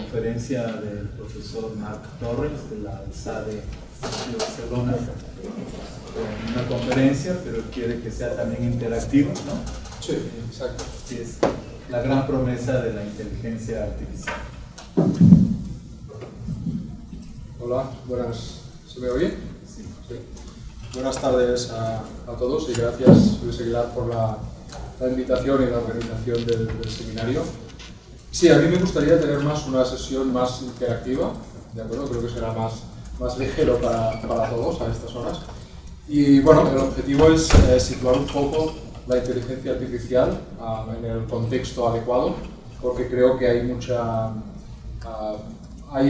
conferencia del profesor Marc Torres de la SADE de Barcelona. Una conferencia, pero quiere que sea también interactivo, ¿no? Sí, exacto. Que es la gran promesa de la inteligencia artificial. Hola, buenas. ¿Se me oye? Sí. Sí. Buenas tardes a todos y gracias, Luis Aguilar, por la invitación y la organización del seminario. Sí, a mí me gustaría tener una sesión más interactiva, ¿de acuerdo? Creo que será más ligero para todos a estas horas. Y bueno, el objetivo es situar un poco la inteligencia artificial en el contexto adecuado, porque creo que hay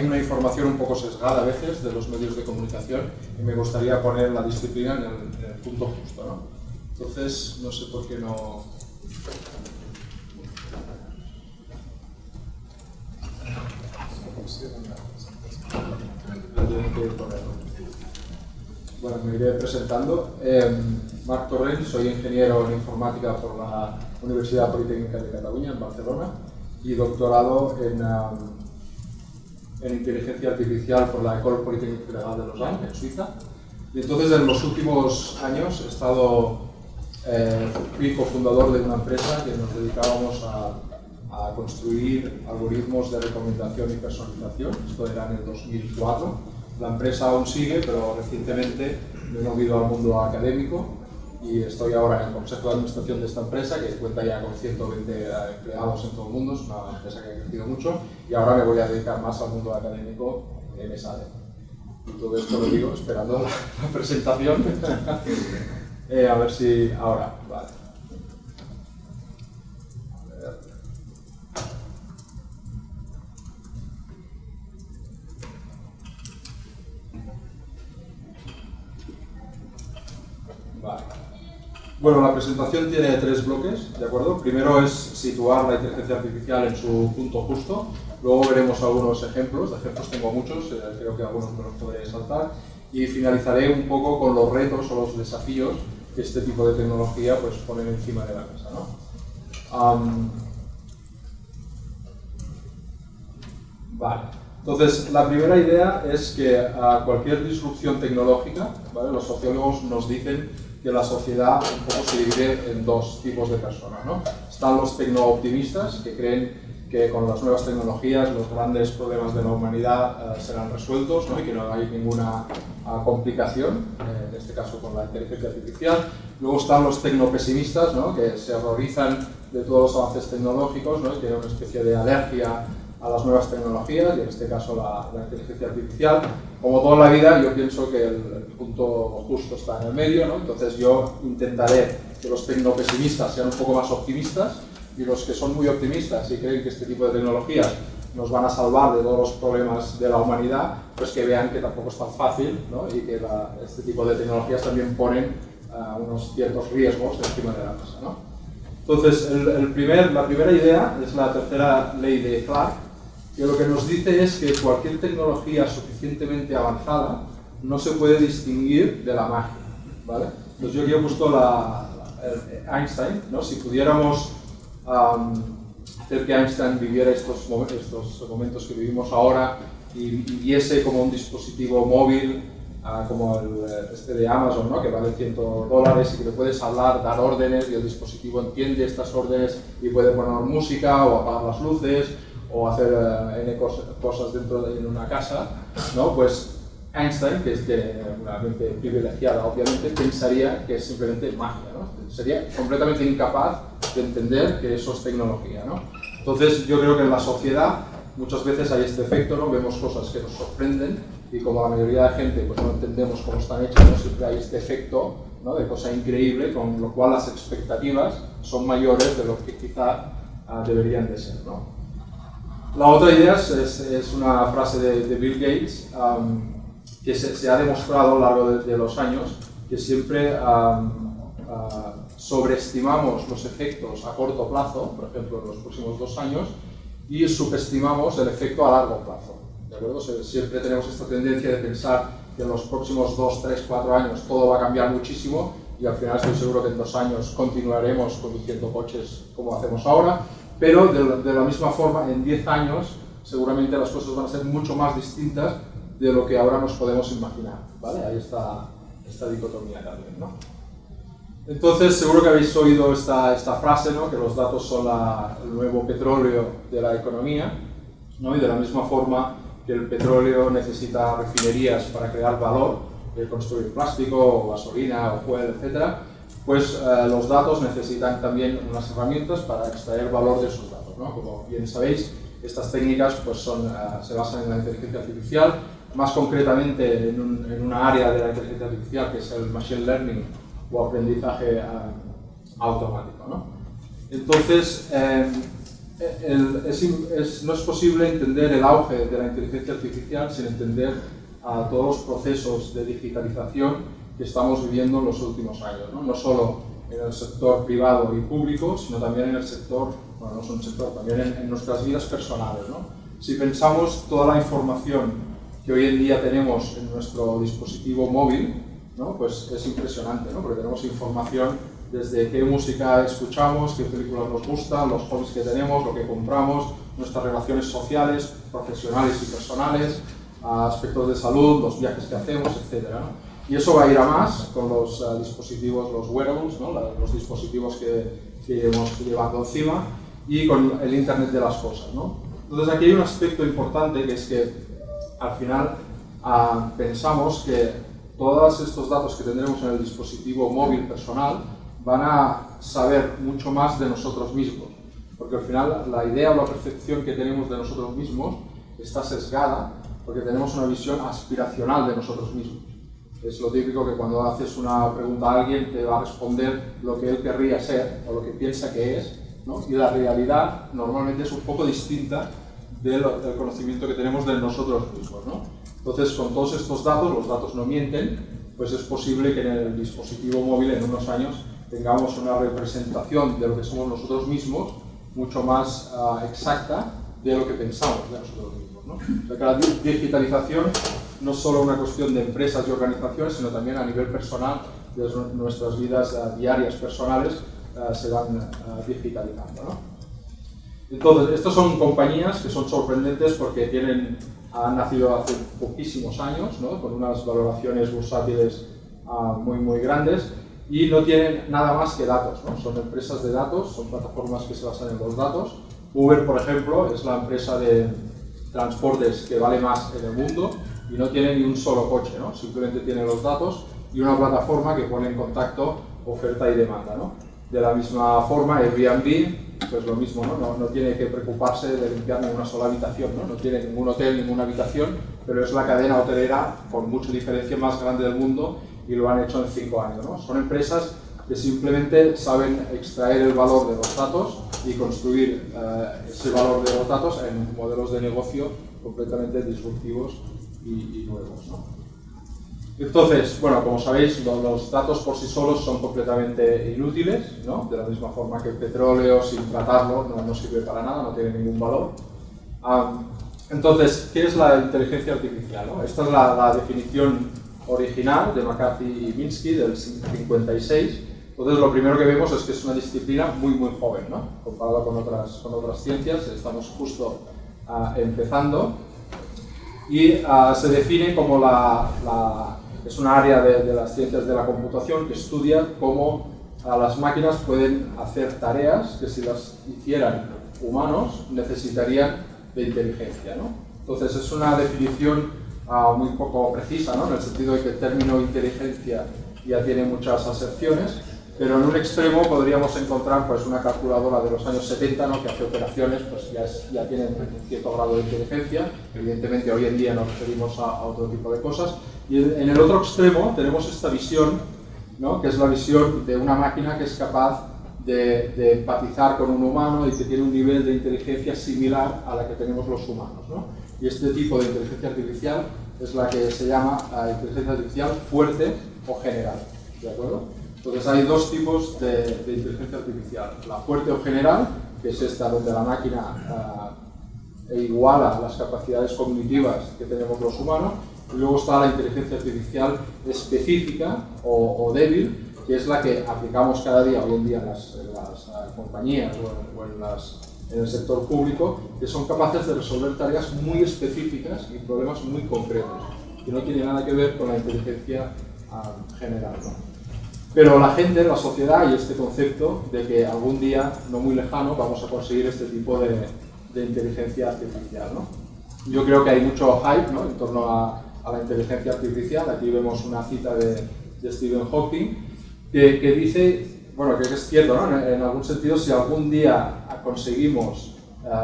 una información un poco sesgada a veces de los medios de comunicación y me gustaría poner la disciplina en el punto justo, ¿no? Entonces, no sé por qué no... Bueno, me iré presentando. Marc Torrent, soy ingeniero en informática por la Universidad Politécnica de Cataluña, en Barcelona, y doctorado en inteligencia artificial por la École Polytechnique Fédérale de Lausanne, en Suiza. Y entonces, en los últimos años he estado, fui cofundador de una empresa que nos dedicábamos a construir algoritmos de recomendación y personalización. Esto era en el 2004. La empresa aún sigue, pero recientemente me he movido al mundo académico y estoy ahora en el consejo de administración de esta empresa, que cuenta ya con 120 empleados en todo el mundo. Es una empresa que ha crecido mucho y ahora me voy a dedicar más al mundo académico en SADE. Y todo esto lo digo esperando la presentación. A ver si ahora, vale. Vale. Bueno, la presentación tiene 3 bloques, ¿de acuerdo? Primero es situar la inteligencia artificial en su punto justo, luego veremos algunos ejemplos, de ejemplos tengo muchos, creo que algunos me los podré saltar, y finalizaré un poco con los retos o los desafíos que este tipo de tecnología pues ponen encima de la mesa, ¿no? Vale. Entonces, la primera idea es que a cualquier disrupción tecnológica, ¿vale? Los sociólogos nos dicen que la sociedad un poco se divide en 2 tipos de personas, ¿no? Están los tecno-optimistas, que creen que con las nuevas tecnologías los grandes problemas de la humanidad serán resueltos, ¿no? Y que no hay ninguna complicación, en este caso con la inteligencia artificial. Luego están los tecno-pesimistas, ¿no? Que se horrorizan de todos los avances tecnológicos, ¿no? Y tienen una especie de alergia a las nuevas tecnologías, y en este caso la inteligencia artificial. Como toda la vida, yo pienso que el punto justo está en el medio, ¿no? Entonces yo intentaré que los tecnopesimistas sean un poco más optimistas, y los que son muy optimistas y creen que este tipo de tecnologías nos van a salvar de todos los problemas de la humanidad, pues que vean que tampoco es tan fácil, ¿no? Y que este tipo de tecnologías también ponen unos ciertos riesgos encima de la mesa, ¿no? Entonces, la primera idea es la tercera ley de Clark, que lo que nos dice es que cualquier tecnología suficientemente avanzada no se puede distinguir de la magia, ¿vale? Entonces yo aquí he puesto Einstein, ¿no? Si pudiéramos hacer que Einstein viviera estos momentos que vivimos ahora y viese como un dispositivo móvil, como este de Amazon, ¿no? Que vale $100 y que le puedes hablar, dar órdenes y el dispositivo entiende estas órdenes y puede poner música o apagar las luces o hacer N cosas en una casa, ¿no? Pues Einstein, que es una mente privilegiada obviamente, pensaría que es simplemente magia, ¿no? Sería completamente incapaz de entender que eso es tecnología, ¿no? Entonces yo creo que en la sociedad muchas veces hay este efecto, ¿no? Vemos cosas que nos sorprenden y como la mayoría de gente pues no entendemos cómo están hechas, ¿no? Siempre hay este efecto, ¿no? De cosa increíble, con lo cual las expectativas son mayores de lo que quizá deberían de ser, ¿no? La otra idea es una frase de Bill Gates, que se ha demostrado a lo largo de los años que siempre sobreestimamos los efectos a corto plazo, por ejemplo en los próximos 2 años, y subestimamos el efecto a largo plazo, ¿de acuerdo? Siempre tenemos esta tendencia de pensar que en los próximos 2, 3, 4 años todo va a cambiar muchísimo y al final estoy seguro que en 2 años continuaremos conduciendo coches como hacemos ahora, pero de la misma forma en 10 años seguramente las cosas van a ser mucho más distintas de lo que ahora nos podemos imaginar, ¿vale? Ahí está esta dicotomía también, ¿no? Entonces, seguro que habéis oído esta frase, ¿no? Que los datos son el nuevo petróleo de la economía, ¿no? Y de la misma forma que el petróleo necesita refinerías para crear valor, construir plástico, o gasolina, o fuel, etc., pues los datos necesitan también unas herramientas para extraer valor de esos datos, ¿no? Como bien sabéis, estas técnicas pues se basan en la inteligencia artificial, más concretamente en una área de la inteligencia artificial que es el machine learning o aprendizaje automático, ¿no? Entonces, no es posible entender el auge de la inteligencia artificial sin entender todos los procesos de digitalización que estamos viviendo en los últimos años, ¿no? No solo en el sector privado y público, sino también en el sector, bueno, no solo en el sector, también en nuestras vidas personales, ¿no? Si pensamos toda la información que hoy en día tenemos en nuestro dispositivo móvil, ¿no? Pues es impresionante, ¿no? Porque tenemos información desde qué música escuchamos, qué películas nos gustan, los hobbies que tenemos, lo que compramos, nuestras relaciones sociales, profesionales y personales, aspectos de salud, los viajes que hacemos, etc., ¿no? Y eso va a ir a más con los dispositivos, los wearables, ¿no? Los dispositivos que iremos llevando encima, y con el Internet de las cosas, ¿no? Entonces aquí hay un aspecto importante, que es que al final pensamos que todos estos datos que tendremos en el dispositivo móvil personal van a saber mucho más de nosotros mismos, porque al final la idea o la percepción que tenemos de nosotros mismos está sesgada porque tenemos una visión aspiracional de nosotros mismos. Es lo típico que cuando haces una pregunta a alguien te va a responder lo que él querría ser o lo que piensa que es, ¿no? Y la realidad normalmente es un poco distinta del conocimiento que tenemos de nosotros mismos, ¿no? Entonces, con todos estos datos, los datos no mienten, pues es posible que en el dispositivo móvil en unos años tengamos una representación de lo que somos nosotros mismos mucho más exacta de lo que pensamos de nosotros mismos, ¿no? Porque la digitalización no es solo una cuestión de empresas y organizaciones, sino también a nivel personal, de nuestras vidas diarias personales se van digitalizando, ¿no? Entonces, estas son compañías que son sorprendentes porque han nacido hace poquísimos años, ¿no? Con unas valoraciones bursátiles muy grandes, y no tienen nada más que datos, ¿no? Son empresas de datos, son plataformas que se basan en los datos. Uber, por ejemplo, es la empresa de transportes que vale más en el mundo y no tiene ni un solo coche, ¿no? Simplemente tiene los datos y una plataforma que pone en contacto oferta y demanda, ¿no? De la misma forma, Airbnb, pues lo mismo, ¿no? No tiene que preocuparse de limpiar ninguna sola habitación, ¿no? No tiene ningún hotel, ninguna habitación, pero es la cadena hotelera con mucha diferencia más grande del mundo y lo han hecho en 5 años, ¿no? Son empresas que simplemente saben extraer el valor de los datos y construir ese valor de los datos en modelos de negocio completamente disruptivos y nuevos, ¿no? Entonces, bueno, como sabéis, los datos por sí solos son completamente inútiles, ¿no? De la misma forma que el petróleo, sin tratarlo, no sirve para nada, no tiene ningún valor. Entonces, ¿qué es la inteligencia artificial, ¿no? Esta es la definición original de McCarthy y Minsky del 56. Entonces, lo primero que vemos es que es una disciplina muy joven, ¿no? Comparado con otras ciencias, estamos justo empezando. Y se define como es un área de las ciencias de la computación que estudia cómo las máquinas pueden hacer tareas que si las hicieran humanos necesitarían de inteligencia, ¿no? Entonces es una definición muy poco precisa, ¿no? En el sentido de que el término inteligencia ya tiene muchas acepciones, pero en un extremo podríamos encontrar pues, una calculadora de los años 70, ¿no? Que hace operaciones, pues ya tiene un cierto grado de inteligencia. Evidentemente hoy en día nos referimos a otro tipo de cosas. Y en el otro extremo tenemos esta visión, ¿no? Que es la visión de una máquina que es capaz de empatizar con un humano y que tiene un nivel de inteligencia similar a la que tenemos los humanos, ¿no? Y este tipo de inteligencia artificial es la que se llama inteligencia artificial fuerte o general, ¿de acuerdo? Entonces hay dos tipos de inteligencia artificial, la fuerte o general, que es esta donde la máquina iguala las capacidades cognitivas que tenemos los humanos, y luego está la inteligencia artificial específica o débil, que es la que aplicamos cada día hoy en día en las compañías o en las en el sector público que son capaces de resolver tareas muy específicas y problemas muy concretos, que no tienen nada que ver con la inteligencia general, ¿no? Pero la gente, la sociedad y este concepto de que algún día, no muy lejano, vamos a conseguir este tipo de inteligencia artificial, ¿no? Yo creo que hay mucho hype, ¿no?, en torno a la inteligencia artificial. Aquí vemos una cita de Stephen Hawking que dice, bueno, que es cierto, ¿no?, en algún sentido, si algún día conseguimos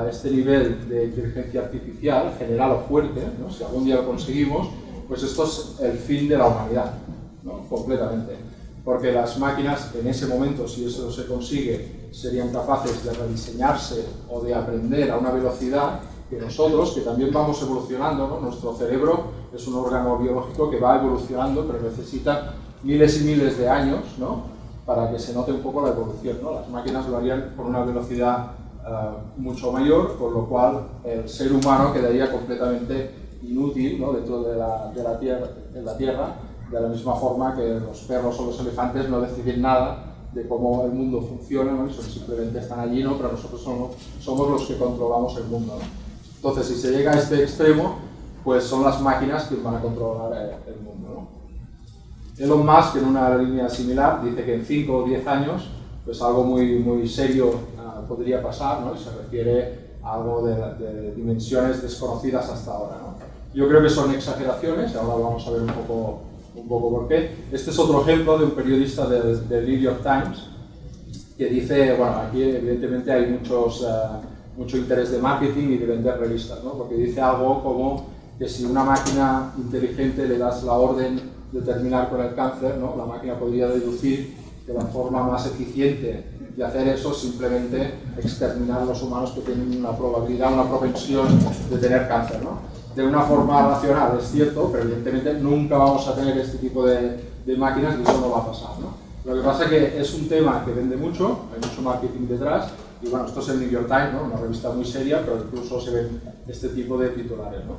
este nivel de inteligencia artificial general o fuerte, ¿no?, si algún día lo conseguimos, pues esto es el fin de la humanidad, ¿no?, completamente. Porque las máquinas, en ese momento, si eso se consigue, serían capaces de rediseñarse o de aprender a una velocidad que nosotros, que también vamos evolucionando, ¿no? Nuestro cerebro es un órgano biológico que va evolucionando, pero necesita miles y miles de años, ¿no?, para que se note un poco la evolución, ¿no? Las máquinas lo harían con una velocidad mucho mayor, con lo cual el ser humano quedaría completamente inútil, ¿no?, dentro de la Tierra, de la misma forma que los perros o los elefantes no deciden nada de cómo el mundo funciona, ¿no?, y simplemente están allí, ¿no?, pero nosotros somos los que controlamos el mundo, ¿no? Entonces, si se llega a este extremo, pues son las máquinas quienes van a controlar el mundo, ¿no? Elon Musk, en una línea similar, dice que en 5 o 10 años, pues algo muy serio podría pasar, ¿no?, y se refiere a algo de dimensiones desconocidas hasta ahora, ¿no? Yo creo que son exageraciones, ahora vamos a ver un poco por qué. Este es otro ejemplo de un periodista del New York Times que dice, bueno, aquí evidentemente hay mucho interés de marketing y de vender revistas, ¿no?, porque dice algo como que si una máquina inteligente le das la orden de terminar con el cáncer, ¿no?, la máquina podría deducir que la forma más eficiente de hacer eso es simplemente exterminar a los humanos que tienen una probabilidad, una propensión de tener cáncer, ¿no? De una forma racional, es cierto, pero evidentemente nunca vamos a tener este tipo de máquinas y eso no va a pasar, ¿no? Lo que pasa es que es un tema que vende mucho, hay mucho marketing detrás, y bueno, esto es el New York Times, ¿no?, una revista muy seria, pero incluso se ven este tipo de titulares, ¿no?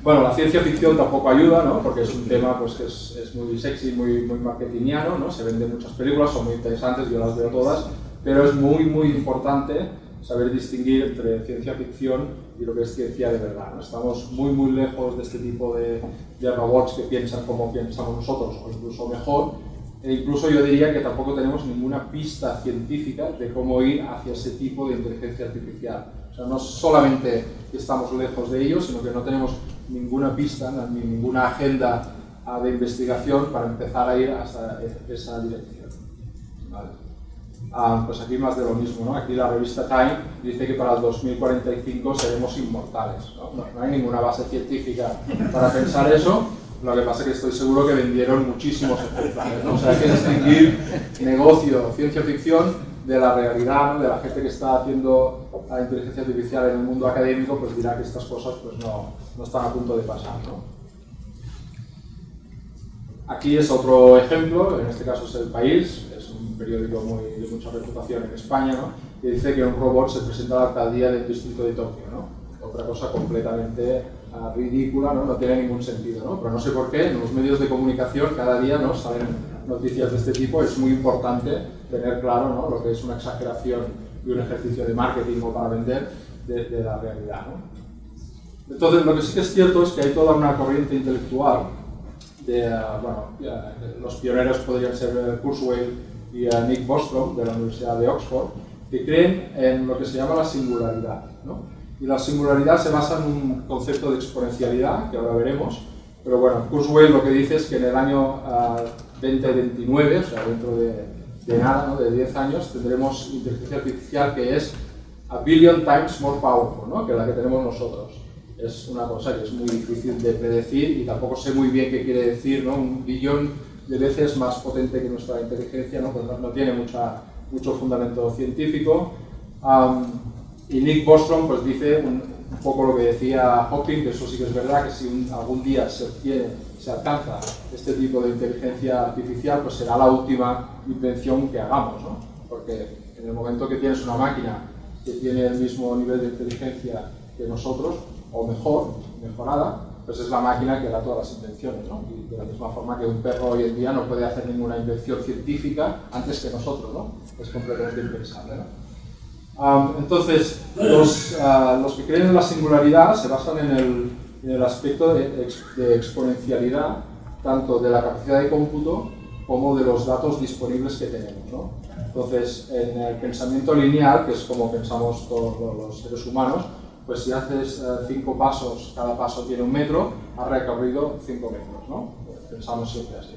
Bueno, la ciencia ficción tampoco ayuda, ¿no?, porque es un tema pues, que es muy sexy, muy marketingiano, ¿no?, se venden muchas películas, son muy interesantes, yo las veo todas, pero es muy importante saber distinguir entre ciencia ficción y lo que es ciencia de verdad, ¿no? Estamos muy lejos de este tipo de robots que piensan como pensamos nosotros, o incluso mejor, e incluso yo diría que tampoco tenemos ninguna pista científica de cómo ir hacia ese tipo de inteligencia artificial. O sea, no solamente que estamos lejos de ello, sino que no tenemos ninguna pista, ni ninguna agenda de investigación para empezar a ir hacia esa dirección. ¿Vale? Pues aquí más de lo mismo, ¿no? Aquí la revista Time dice que para el 2045 seremos inmortales, ¿no? No hay ninguna base científica para pensar eso, lo que pasa es que estoy seguro que vendieron muchísimos ejemplares, ¿no? O sea, hay que distinguir negocio, ciencia ficción de la realidad, ¿no?, de la gente que está haciendo la inteligencia artificial en el mundo académico, pues dirá que estas cosas pues no están a punto de pasar, ¿no? Aquí es otro ejemplo, en este caso es El País, es un periódico de mucha reputación en España, ¿no?, que dice que un robot se presenta a la alcaldía del distrito de Tokio, ¿no? Otra cosa completamente ridícula, ¿no?, no tiene ningún sentido, ¿no? Pero no sé por qué en los medios de comunicación cada día, ¿no?, salen noticias de este tipo. Es muy importante tener claro, ¿no?, lo que es una exageración y un ejercicio de marketing o para vender de la realidad, ¿no? Entonces, lo que sí que es cierto es que hay toda una corriente intelectual los pioneros podrían ser Kurzweil y Nick Bostrom de la Universidad de Oxford, que creen en lo que se llama la singularidad, ¿no? Y la singularidad se basa en un concepto de exponencialidad, que ahora veremos, pero bueno, Kurzweil lo que dice es que en el año 2029, o sea, dentro de nada, ¿no?, de 10 años, tendremos inteligencia artificial que es a billion times more powerful, ¿no?, que la que tenemos nosotros. Es una cosa que es muy difícil de predecir y tampoco sé muy bien qué quiere decir, ¿no? Un billón de veces más potente que nuestra inteligencia, ¿no? Pues no tiene mucho fundamento científico. Y Nick Bostrom pues dice un poco lo que decía Hawking, que eso sí que es verdad, que si algún día se alcanza este tipo de inteligencia artificial, pues será la última invención que hagamos, ¿no? Porque en el momento que tienes una máquina que tiene el mismo nivel de inteligencia que nosotros, o mejorada, pues es la máquina que da todas las invenciones, ¿no? Y de la misma forma que un perro hoy en día no puede hacer ninguna invención científica antes que nosotros, ¿no? Es completamente impensable, ¿no? Entonces, los que creen en la singularidad se basan en el aspecto de exponencialidad, tanto de la capacidad de cómputo como de los datos disponibles que tenemos, ¿no? Entonces, en el pensamiento lineal, que es como pensamos todos los seres humanos, pues si haces 5 pasos, cada paso tiene 1 metro, has recorrido 5 metros, ¿no? Pensamos siempre así.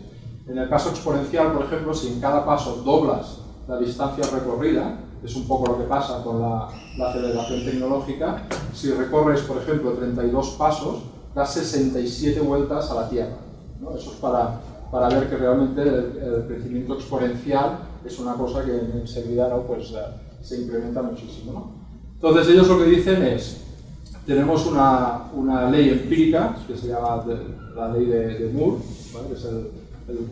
En el caso exponencial, por ejemplo, si en cada paso doblas la distancia recorrida, es un poco lo que pasa con la aceleración tecnológica, si recorres, por ejemplo, 32 pasos, das 67 vueltas a la Tierra, ¿no? Eso es para ver que realmente el crecimiento exponencial es una cosa que enseguida, ¿no? Pues, se incrementa muchísimo, ¿no? Entonces ellos lo que dicen es, tenemos una ley empírica, que se llama la ley de Moore, ¿vale? Que es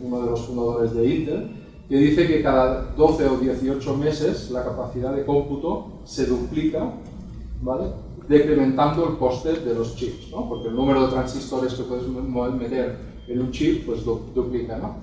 uno de los fundadores de Intel, que dice que cada 12 o 18 meses la capacidad de cómputo se duplica, ¿vale? Decrementando el coste de los chips, ¿no? Porque el número de transistores que puedes meter en un chip pues duplica, ¿no?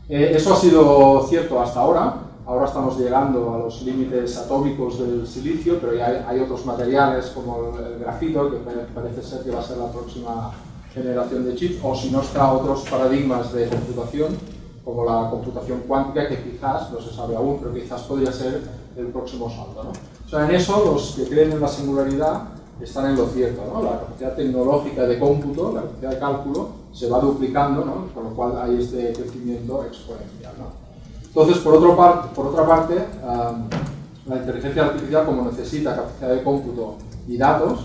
Eso ha sido cierto hasta ahora. Ahora estamos llegando a los límites atómicos del silicio, pero ya hay otros materiales como el grafito, que parece ser que va a ser la próxima generación de chips, o si no está otros paradigmas de computación, como la computación cuántica, que quizás, no se sabe aún, pero quizás podría ser el próximo salto, ¿no? O sea, en eso los que creen en la singularidad están en lo cierto, ¿no? La capacidad tecnológica de cómputo, la capacidad de cálculo, se va duplicando, ¿no? Con lo cual hay este crecimiento exponencial, ¿no? Entonces, por otra parte, la inteligencia artificial, como necesita capacidad de cómputo y datos,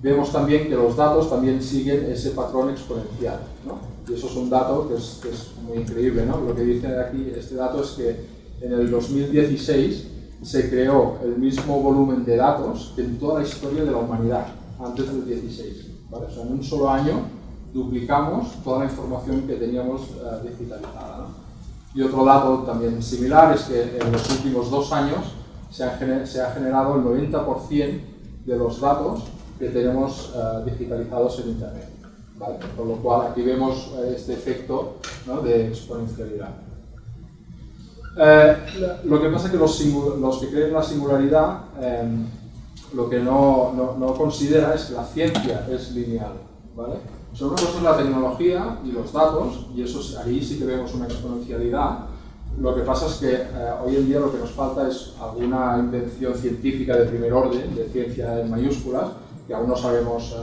vemos también que los datos también siguen ese patrón exponencial, ¿no? Y eso es un dato que es muy increíble, ¿no? Lo que dice aquí este dato es que en el 2016 se creó el mismo volumen de datos que en toda la historia de la humanidad, antes del 16, ¿vale? O sea, en un solo año duplicamos toda la información que teníamos digitalizada, ¿no? Y otro dato también similar es que en los últimos 2 años se ha generado el 90% de los datos que tenemos digitalizados en Internet, ¿vale? Con lo cual aquí vemos este efecto, ¿no? De exponencialidad. Lo que pasa es que los que creen en la singularidad lo que no considera es que la ciencia es lineal, ¿vale? O sea, una cosa es la tecnología y los datos, y eso ahí sí que vemos una exponencialidad. Lo que pasa es que hoy en día lo que nos falta es alguna invención científica de primer orden, de ciencia en mayúsculas, que aún no sabemos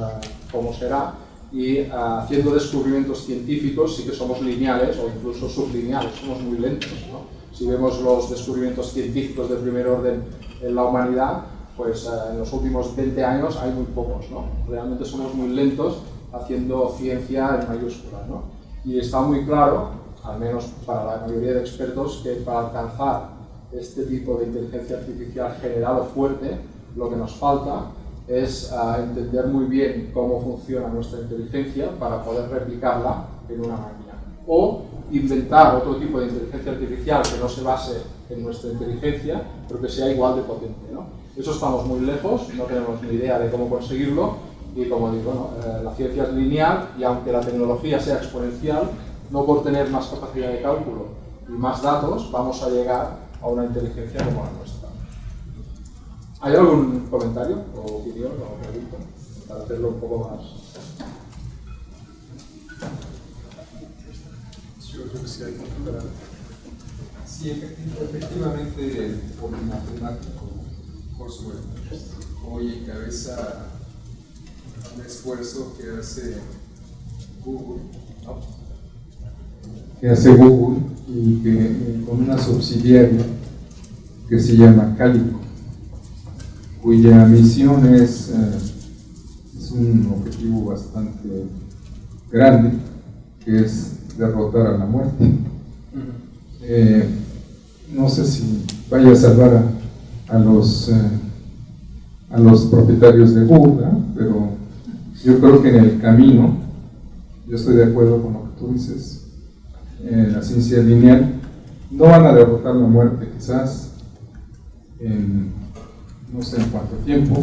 cómo será, y haciendo descubrimientos científicos sí que somos lineales o incluso sublineales, somos muy lentos, ¿no? Si vemos los descubrimientos científicos de primer orden en la humanidad, pues en los últimos 20 años hay muy pocos, ¿no? Realmente somos muy lentos haciendo ciencia en mayúsculas, ¿no? Y está muy claro, al menos para la mayoría de expertos, que para alcanzar este tipo de inteligencia artificial general o fuerte, lo que nos falta es entender muy bien cómo funciona nuestra inteligencia para poder replicarla en una máquina. O inventar otro tipo de inteligencia artificial que no se base en nuestra inteligencia, pero que sea igual de potente, ¿no? Eso estamos muy lejos, no tenemos ni idea de cómo conseguirlo, y como digo, ¿no? La ciencia es lineal, y aunque la tecnología sea exponencial, no por tener más capacidad de cálculo y más datos vamos a llegar a una inteligencia como la nuestra. ¿Hay algún comentario o opinión o pregunta para hacerlo un poco más? Yo creo que sí hay que preparar. Sí, efectivamente, por el matemático Kurzweil hoy encabeza un esfuerzo que hace Google, ¿no? Y que con una subsidiaria que se llama Calico, cuya misión es un objetivo bastante grande, que es derrotar a la muerte. No sé si vaya a salvar a los propietarios de Google, ¿eh? Pero yo creo que en el camino, yo estoy de acuerdo con lo que tú dices, la ciencia lineal, no van a derrotar la muerte quizás en no sé en cuánto tiempo,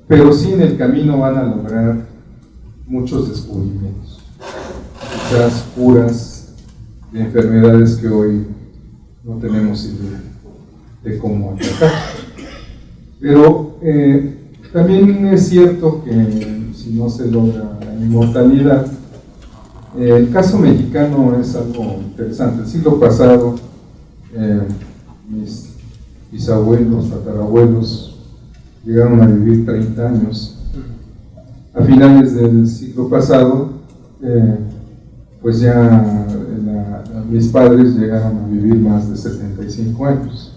pero sí en el camino van a lograr muchos descubrimientos, quizás curas de enfermedades que hoy no tenemos idea de cómo atacar. Pero también es cierto que si no se logra la inmortalidad, el caso mexicano es algo interesante. El siglo pasado, mis bisabuelos, tatarabuelos llegaron a vivir 30 años. A finales del siglo pasado, pues ya mis padres llegaron a vivir más de 75 años.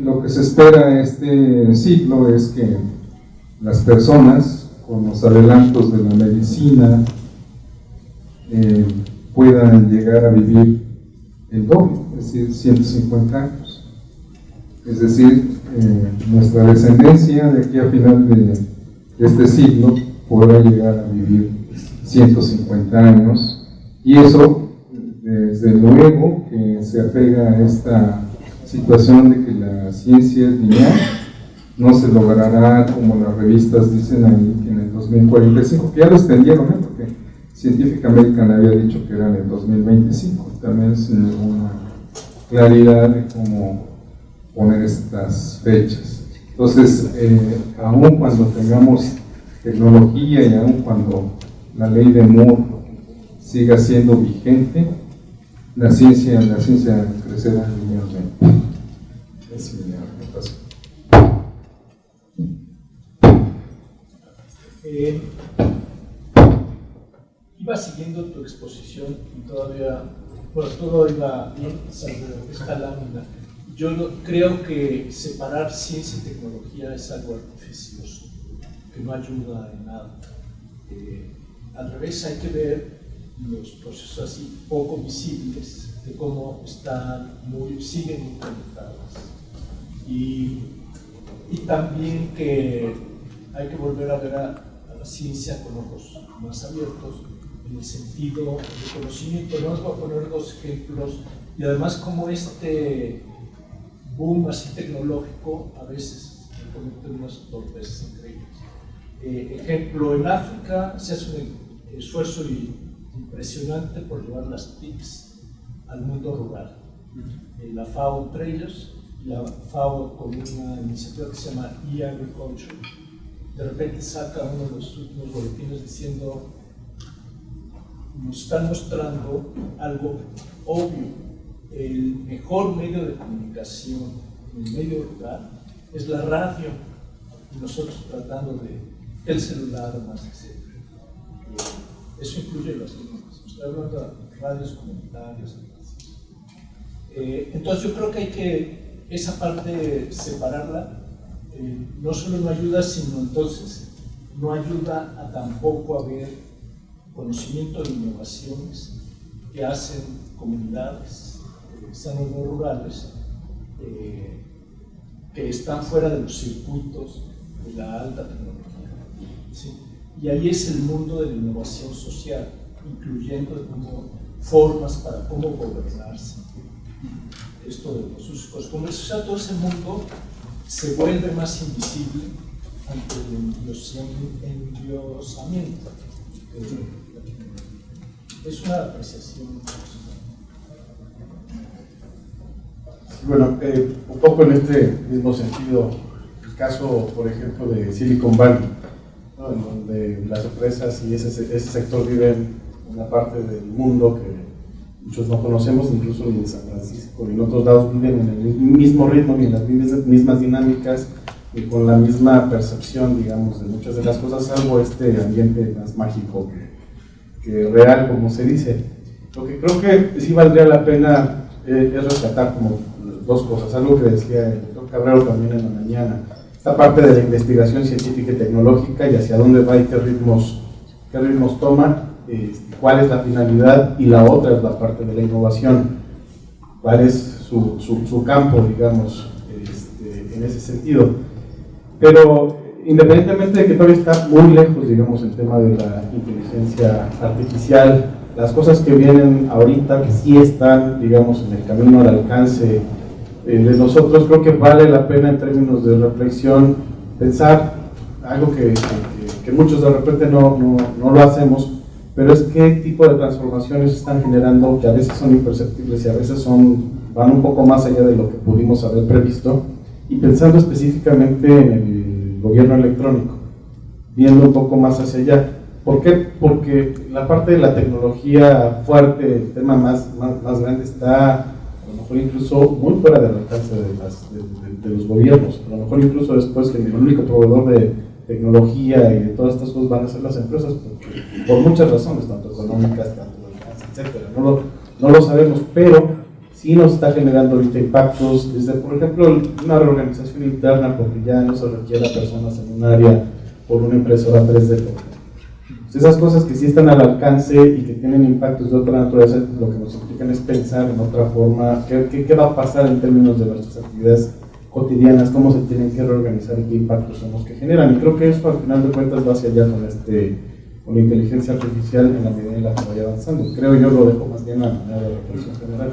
Lo que se espera este siglo es que las personas, con los adelantos de la medicina, puedan llegar a vivir el doble, es decir, 150 años. Es decir, nuestra descendencia de aquí a final de este siglo podrá llegar a vivir 150 años, y eso, desde luego, que se apega a esta situación de que la ciencia es lineal. No se logrará, como las revistas dicen ahí, que en el 2045, que ya lo extendieron, porque Scientific American había dicho que era en el 2025, también sin ninguna claridad de cómo poner estas fechas. Entonces, aun cuando tengamos tecnología y aun cuando la ley de Moore siga siendo vigente, la ciencia crecerá linealmente. Es mi argumentación. Iba siguiendo tu exposición y todavía, bueno, todo iba bien, salvo esta lámina. Yo creo que separar ciencia y tecnología es algo artificioso, que no ayuda en nada. Al revés, hay que ver los procesos así poco visibles de cómo siguen muy conectadas. Y también que hay que volver a ver a la ciencia con ojos más abiertos, en el sentido de conocimiento. No os voy a poner dos ejemplos, y además como este boom así tecnológico a veces comete unas torpezas increíbles. Ejemplo, en África se hace un esfuerzo impresionante por llevar las TICs al mundo rural. La FAO entre ellos, la FAO con una iniciativa que se llama e-Agriculture, de repente saca uno de los últimos boletines diciendo: nos están mostrando algo obvio, el mejor medio de comunicación en el medio rural es la radio, y nosotros tratando de el celular más, etc. Eso incluye las líneas, estoy hablando de radios comunitarias. Entonces yo creo que hay que esa parte separarla. No solo no ayuda, sino entonces no ayuda a tampoco a ver conocimiento de innovaciones que hacen comunidades, sanos no rurales, que están fuera de los circuitos de la alta tecnología. ¿Sí? Y ahí es el mundo de la innovación social, incluyendo formas para cómo gobernarse. Esto de los usos comercios, o sea, todo ese mundo se vuelve más invisible ante el endiosamiento. Es una apreciación. Bueno, un poco en este mismo sentido, el caso, por ejemplo, de Silicon Valley, ¿no? En donde las empresas y ese sector viven una parte del mundo que muchos no conocemos, incluso ni en San Francisco ni en otros lados viven en el mismo ritmo, ni en las mismas dinámicas, ni con la misma percepción, digamos, de muchas de las cosas, salvo este ambiente más mágico que real, como se dice. Lo que creo que sí valdría la pena es rescatar como dos cosas, algo que decía el doctor Cabrero también en la mañana, esta parte de la investigación científica y tecnológica y hacia dónde va y qué ritmos toma, cuál es la finalidad, y la otra es la parte de la innovación, cuál es su campo, digamos, en ese sentido. Pero independientemente de que todavía está muy lejos, digamos, el tema de la inteligencia artificial, las cosas que vienen ahorita, que sí están, digamos, en el camino al alcance de nosotros, creo que vale la pena en términos de reflexión pensar algo que que muchos de repente no lo hacemos, pero es qué tipo de transformaciones están generando que a veces son imperceptibles y a veces van un poco más allá de lo que pudimos haber previsto, y pensando específicamente en el gobierno electrónico, viendo un poco más hacia allá. ¿Por qué? Porque la parte de la tecnología fuerte, el tema más grande, está a lo mejor incluso muy fuera del alcance de los gobiernos. A lo mejor incluso después que el único proveedor de tecnología y de todas estas cosas van a ser las empresas, por muchas razones, tanto económicas, tanto de alcance, etcétera. No lo sabemos, pero sí nos está generando ahorita impactos desde, por ejemplo, una reorganización interna, porque ya no se requiere a personas en un área por una impresora 3D, por ejemplo. Esas cosas que sí están al alcance y que tienen impactos de otra naturaleza, lo que nos implican es pensar en otra forma, qué va a pasar en términos de nuestras actividades cotidianas, cómo se tienen que reorganizar y qué impactos son los que generan. Y creo que eso al final de cuentas va hacia allá con la inteligencia artificial en la medida en la que vaya avanzando. Creo yo lo dejo más bien a manera de reflexión general.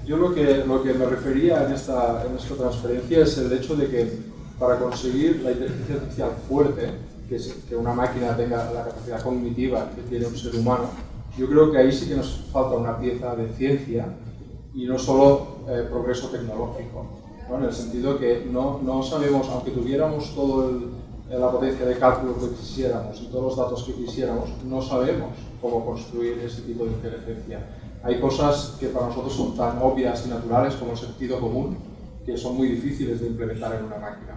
Yo lo que me refería en esta transferencia es el hecho de que para conseguir la inteligencia artificial fuerte, que una máquina tenga la capacidad cognitiva que tiene un ser humano, yo creo que ahí sí que nos falta una pieza de ciencia y no solo progreso tecnológico, ¿no? En el sentido que no sabemos, aunque tuviéramos toda la potencia de cálculo que quisiéramos y todos los datos que quisiéramos, no sabemos cómo construir ese tipo de inteligencia. Hay cosas que para nosotros son tan obvias y naturales como el sentido común, que son muy difíciles de implementar en una máquina,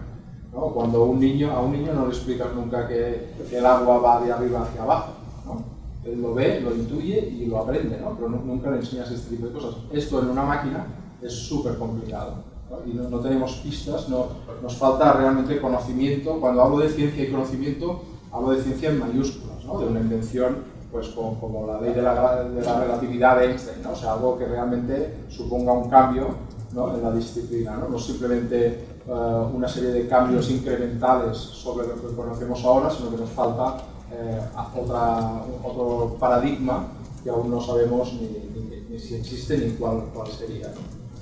¿no? Cuando a un niño no le explicas nunca que el agua va de arriba hacia abajo, ¿no? Él lo ve, lo intuye y lo aprende, ¿no? Pero nunca le enseñas este tipo de cosas. Esto en una máquina es súper complicado, ¿no? Y no tenemos pistas, nos falta realmente conocimiento. Cuando hablo de ciencia y conocimiento, hablo de ciencia en mayúsculas, ¿no? De una invención pues como la ley de la relatividad de Einstein, ¿no? O sea, algo que realmente suponga un cambio, ¿no? En la disciplina, ¿no? No simplemente una serie de cambios incrementales sobre lo que conocemos ahora, sino que nos falta otro paradigma que aún no sabemos ni si existe ni cuál sería, ¿no?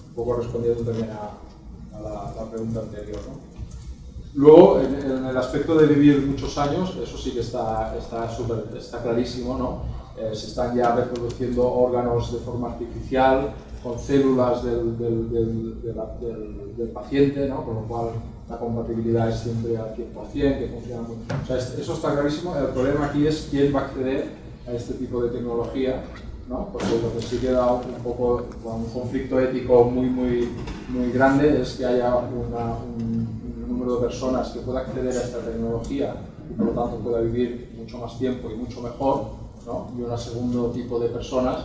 Un poco respondiendo también a la pregunta anterior, ¿no? Luego, en el aspecto de vivir muchos años, eso sí que está clarísimo, ¿no? Se están ya reproduciendo órganos de forma artificial, con células del paciente, ¿no? Con lo cual la compatibilidad es siempre al 100%, que funciona muy bien. O sea, eso está clarísimo. El problema aquí es quién va a acceder a este tipo de tecnología, ¿no? Porque lo que sí queda un poco un conflicto ético muy grande es que haya un número de personas que pueda acceder a esta tecnología y por lo tanto pueda vivir mucho más tiempo y mucho mejor, ¿no? Y un segundo tipo de personas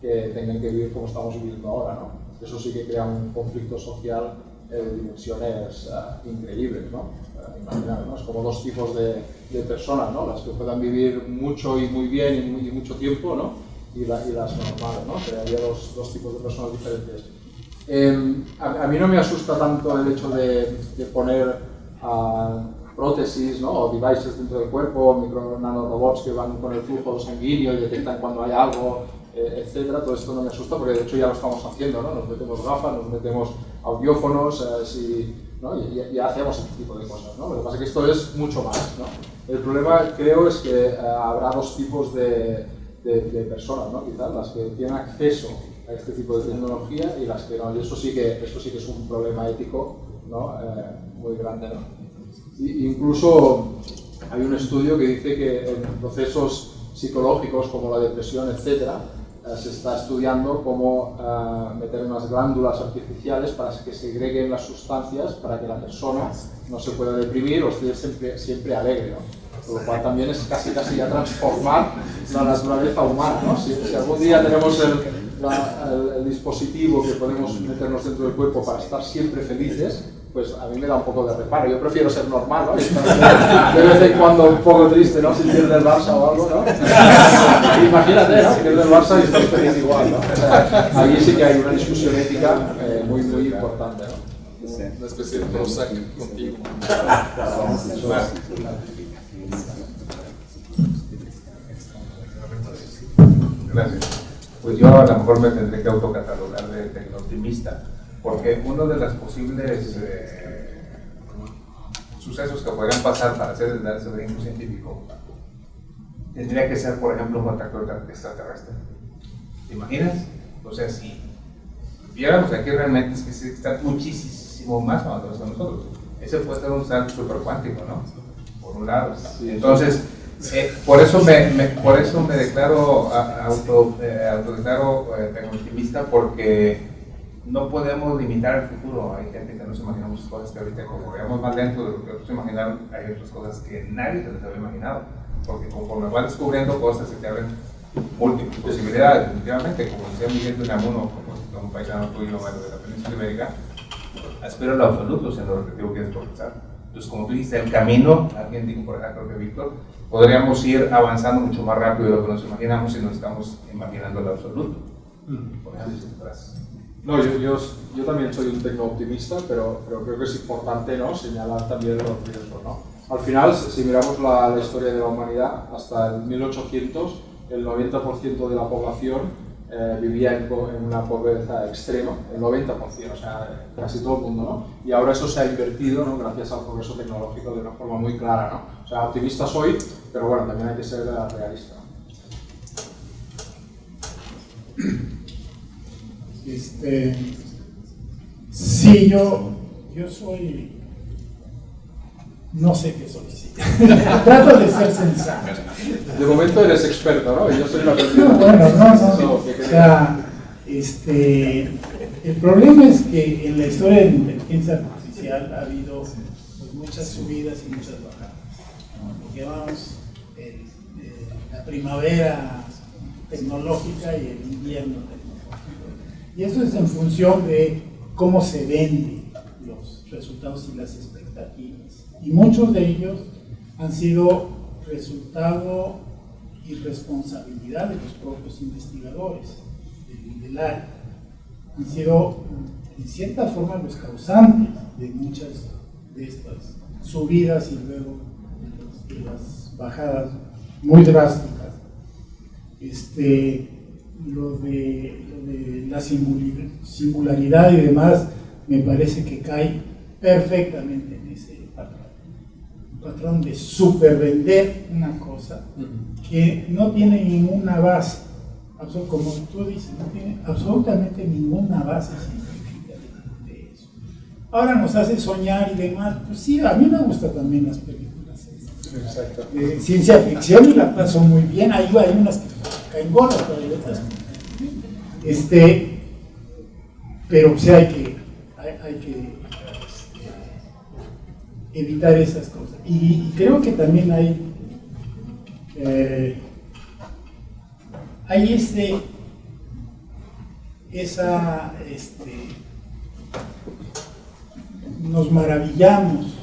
que tengan que vivir como estamos viviendo ahora, ¿no? Eso sí que crea un conflicto social de dimensiones increíbles, ¿no? Imaginar, ¿no? Es como dos tipos de personas, ¿no? Las que puedan vivir mucho y muy bien y mucho tiempo, ¿no? Y las normales, ¿no? Crearía dos tipos de personas diferentes. A mí no me asusta tanto el hecho de poner prótesis, ¿no? O devices dentro del cuerpo, nanorobots que van con el flujo sanguíneo y detectan cuando hay algo, etcétera. Todo esto no me asusta porque de hecho ya lo estamos haciendo, ¿no? Nos metemos gafas, nos metemos audiófonos, ¿no? Y hacemos este tipo de cosas, ¿no? Lo que pasa es que esto es mucho más, ¿no? El problema creo es que habrá dos tipos de personas, ¿no? Quizás las que tienen acceso a este tipo de tecnología y las que no. Y eso sí que es un problema ético, ¿no? Muy grande, ¿no? Incluso hay un estudio que dice que en procesos psicológicos como la depresión, etcétera, se está estudiando cómo meter unas glándulas artificiales para que segreguen las sustancias para que la persona no se pueda deprimir o esté siempre alegre, ¿no? Por lo cual también es casi ya transformar la naturaleza humana, ¿no? Si algún día tenemos el dispositivo que podemos meternos dentro del cuerpo para estar siempre felices, pues a mí me da un poco de reparo. Yo prefiero ser normal, ¿no? Y estar de vez en cuando un poco triste, ¿no? Si pierde el Barça o algo, ¿no? Imagínate, ¿no? Si pierde el Barça y estás feliz igual, ¿no? O sea, ahí sí que hay una discusión ética muy importante, ¿no? Una especie de Prozac contigo. Gracias. Pues yo a lo mejor me tendré que autocatalogar de tecnooptimista, porque una de las posibles sucesos que podrían pasar para hacer el análisis científico, tendría que ser, por ejemplo, un contacto extraterrestre. ¿Te imaginas? O sea, si viéramos aquí realmente es que se está muchísimo más avanzados que nosotros. Ese puede ser un salto supercuántico, ¿no? Por un lado. Entonces, por eso me declaro autodeclaro tecno-optimista, porque no podemos limitar el futuro. Hay gente que no se imagina muchas cosas que ahorita, como veamos más lento de lo que otros se imaginaron, hay otras cosas que nadie se les había imaginado. Porque conforme vas descubriendo cosas, se te abren múltiples posibilidades, definitivamente. Como decía Miguel de Unamuno, como un paisano tuyo de la península ibérica, aspiro a lo absoluto siendo lo objetivo que es progresar. Entonces, como tú dijiste, el camino, alguien dijo por acá, creo que Víctor, podríamos ir avanzando mucho más rápido de lo que nos imaginamos si nos estamos imaginando lo absoluto. Por ejemplo, si fueras... No, yo también soy un tecno-optimista, pero creo que es importante, ¿no?, señalar también los riesgos, ¿no? Al final, si miramos la historia de la humanidad, hasta el 1800, el 90% de la población vivía en una pobreza extrema, el 90%, o sea, casi todo el mundo, ¿no? Y ahora eso se ha invertido, ¿no?, gracias al progreso tecnológico de una forma muy clara, ¿no? O sea, optimista soy, pero bueno, también hay que ser realista. Sí, yo soy, no sé qué soy, sí. Trato de ser sensato. De momento eres experto, ¿no? Y yo soy una persona. No, bueno, no. O sea, el problema es que en la historia de la inteligencia artificial ha habido pues, muchas subidas y muchas bajadas, ¿no? Llevamos la primavera tecnológica y el invierno tecnológico. Y eso es en función de cómo se venden los resultados y las expectativas. Y muchos de ellos han sido resultado y responsabilidad de los propios investigadores del área. Han sido, en cierta forma, los causantes de muchas de estas subidas y luego de las bajadas muy drásticas. Lo de la singularidad y demás me parece que cae perfectamente en ese patrón de supervender una cosa que no tiene ninguna base, como tú dices, no tiene absolutamente ninguna base científica de eso. Ahora nos hace soñar y demás, pues sí, a mí me gustan también las películas de ciencia ficción y la paso muy bien, ahí hay unas que caen gordas, pero hay otras pero sí hay que evitar esas cosas. Y creo que también nos maravillamos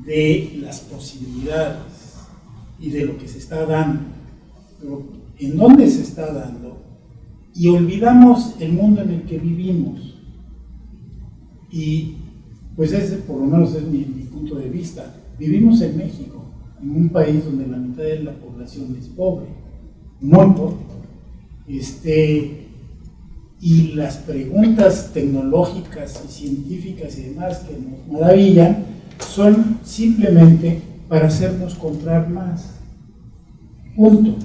de las posibilidades y de lo que se está dando, pero en dónde se está dando, y olvidamos el mundo en el que vivimos. Y pues ese por lo menos es mi punto de vista. Vivimos en México, en un país donde la mitad de la población es pobre, muy pobre. Y las preguntas tecnológicas y científicas y demás que nos maravillan son simplemente para hacernos comprar más. Punto.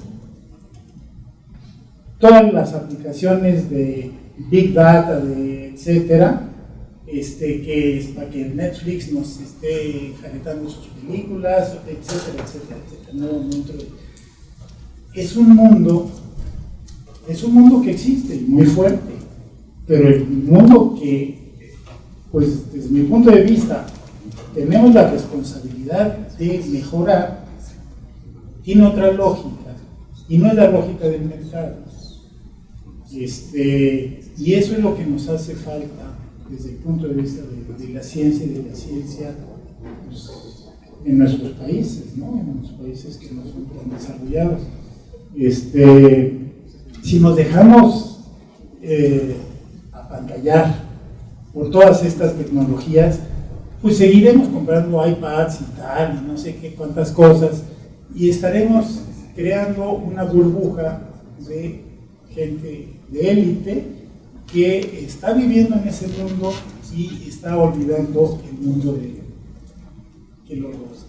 Todas las aplicaciones de Big Data, etcétera, que es para que Netflix nos esté jaretando sus películas, etcétera, etcétera, etcétera. Es un mundo que existe, muy fuerte, pero el mundo que, pues desde mi punto de vista, tenemos la responsabilidad de mejorar, tiene otra lógica, y no es la lógica del mercado. Y eso es lo que nos hace falta desde el punto de vista de la ciencia y de la ciencia pues, en nuestros países, ¿no? En los países que no son tan desarrollados. Si nos dejamos apantallar por todas estas tecnologías, pues seguiremos comprando iPads y tal, y no sé qué cuántas cosas, y estaremos creando una burbuja de gente de élite que está viviendo en ese mundo y está olvidando el mundo que los dos.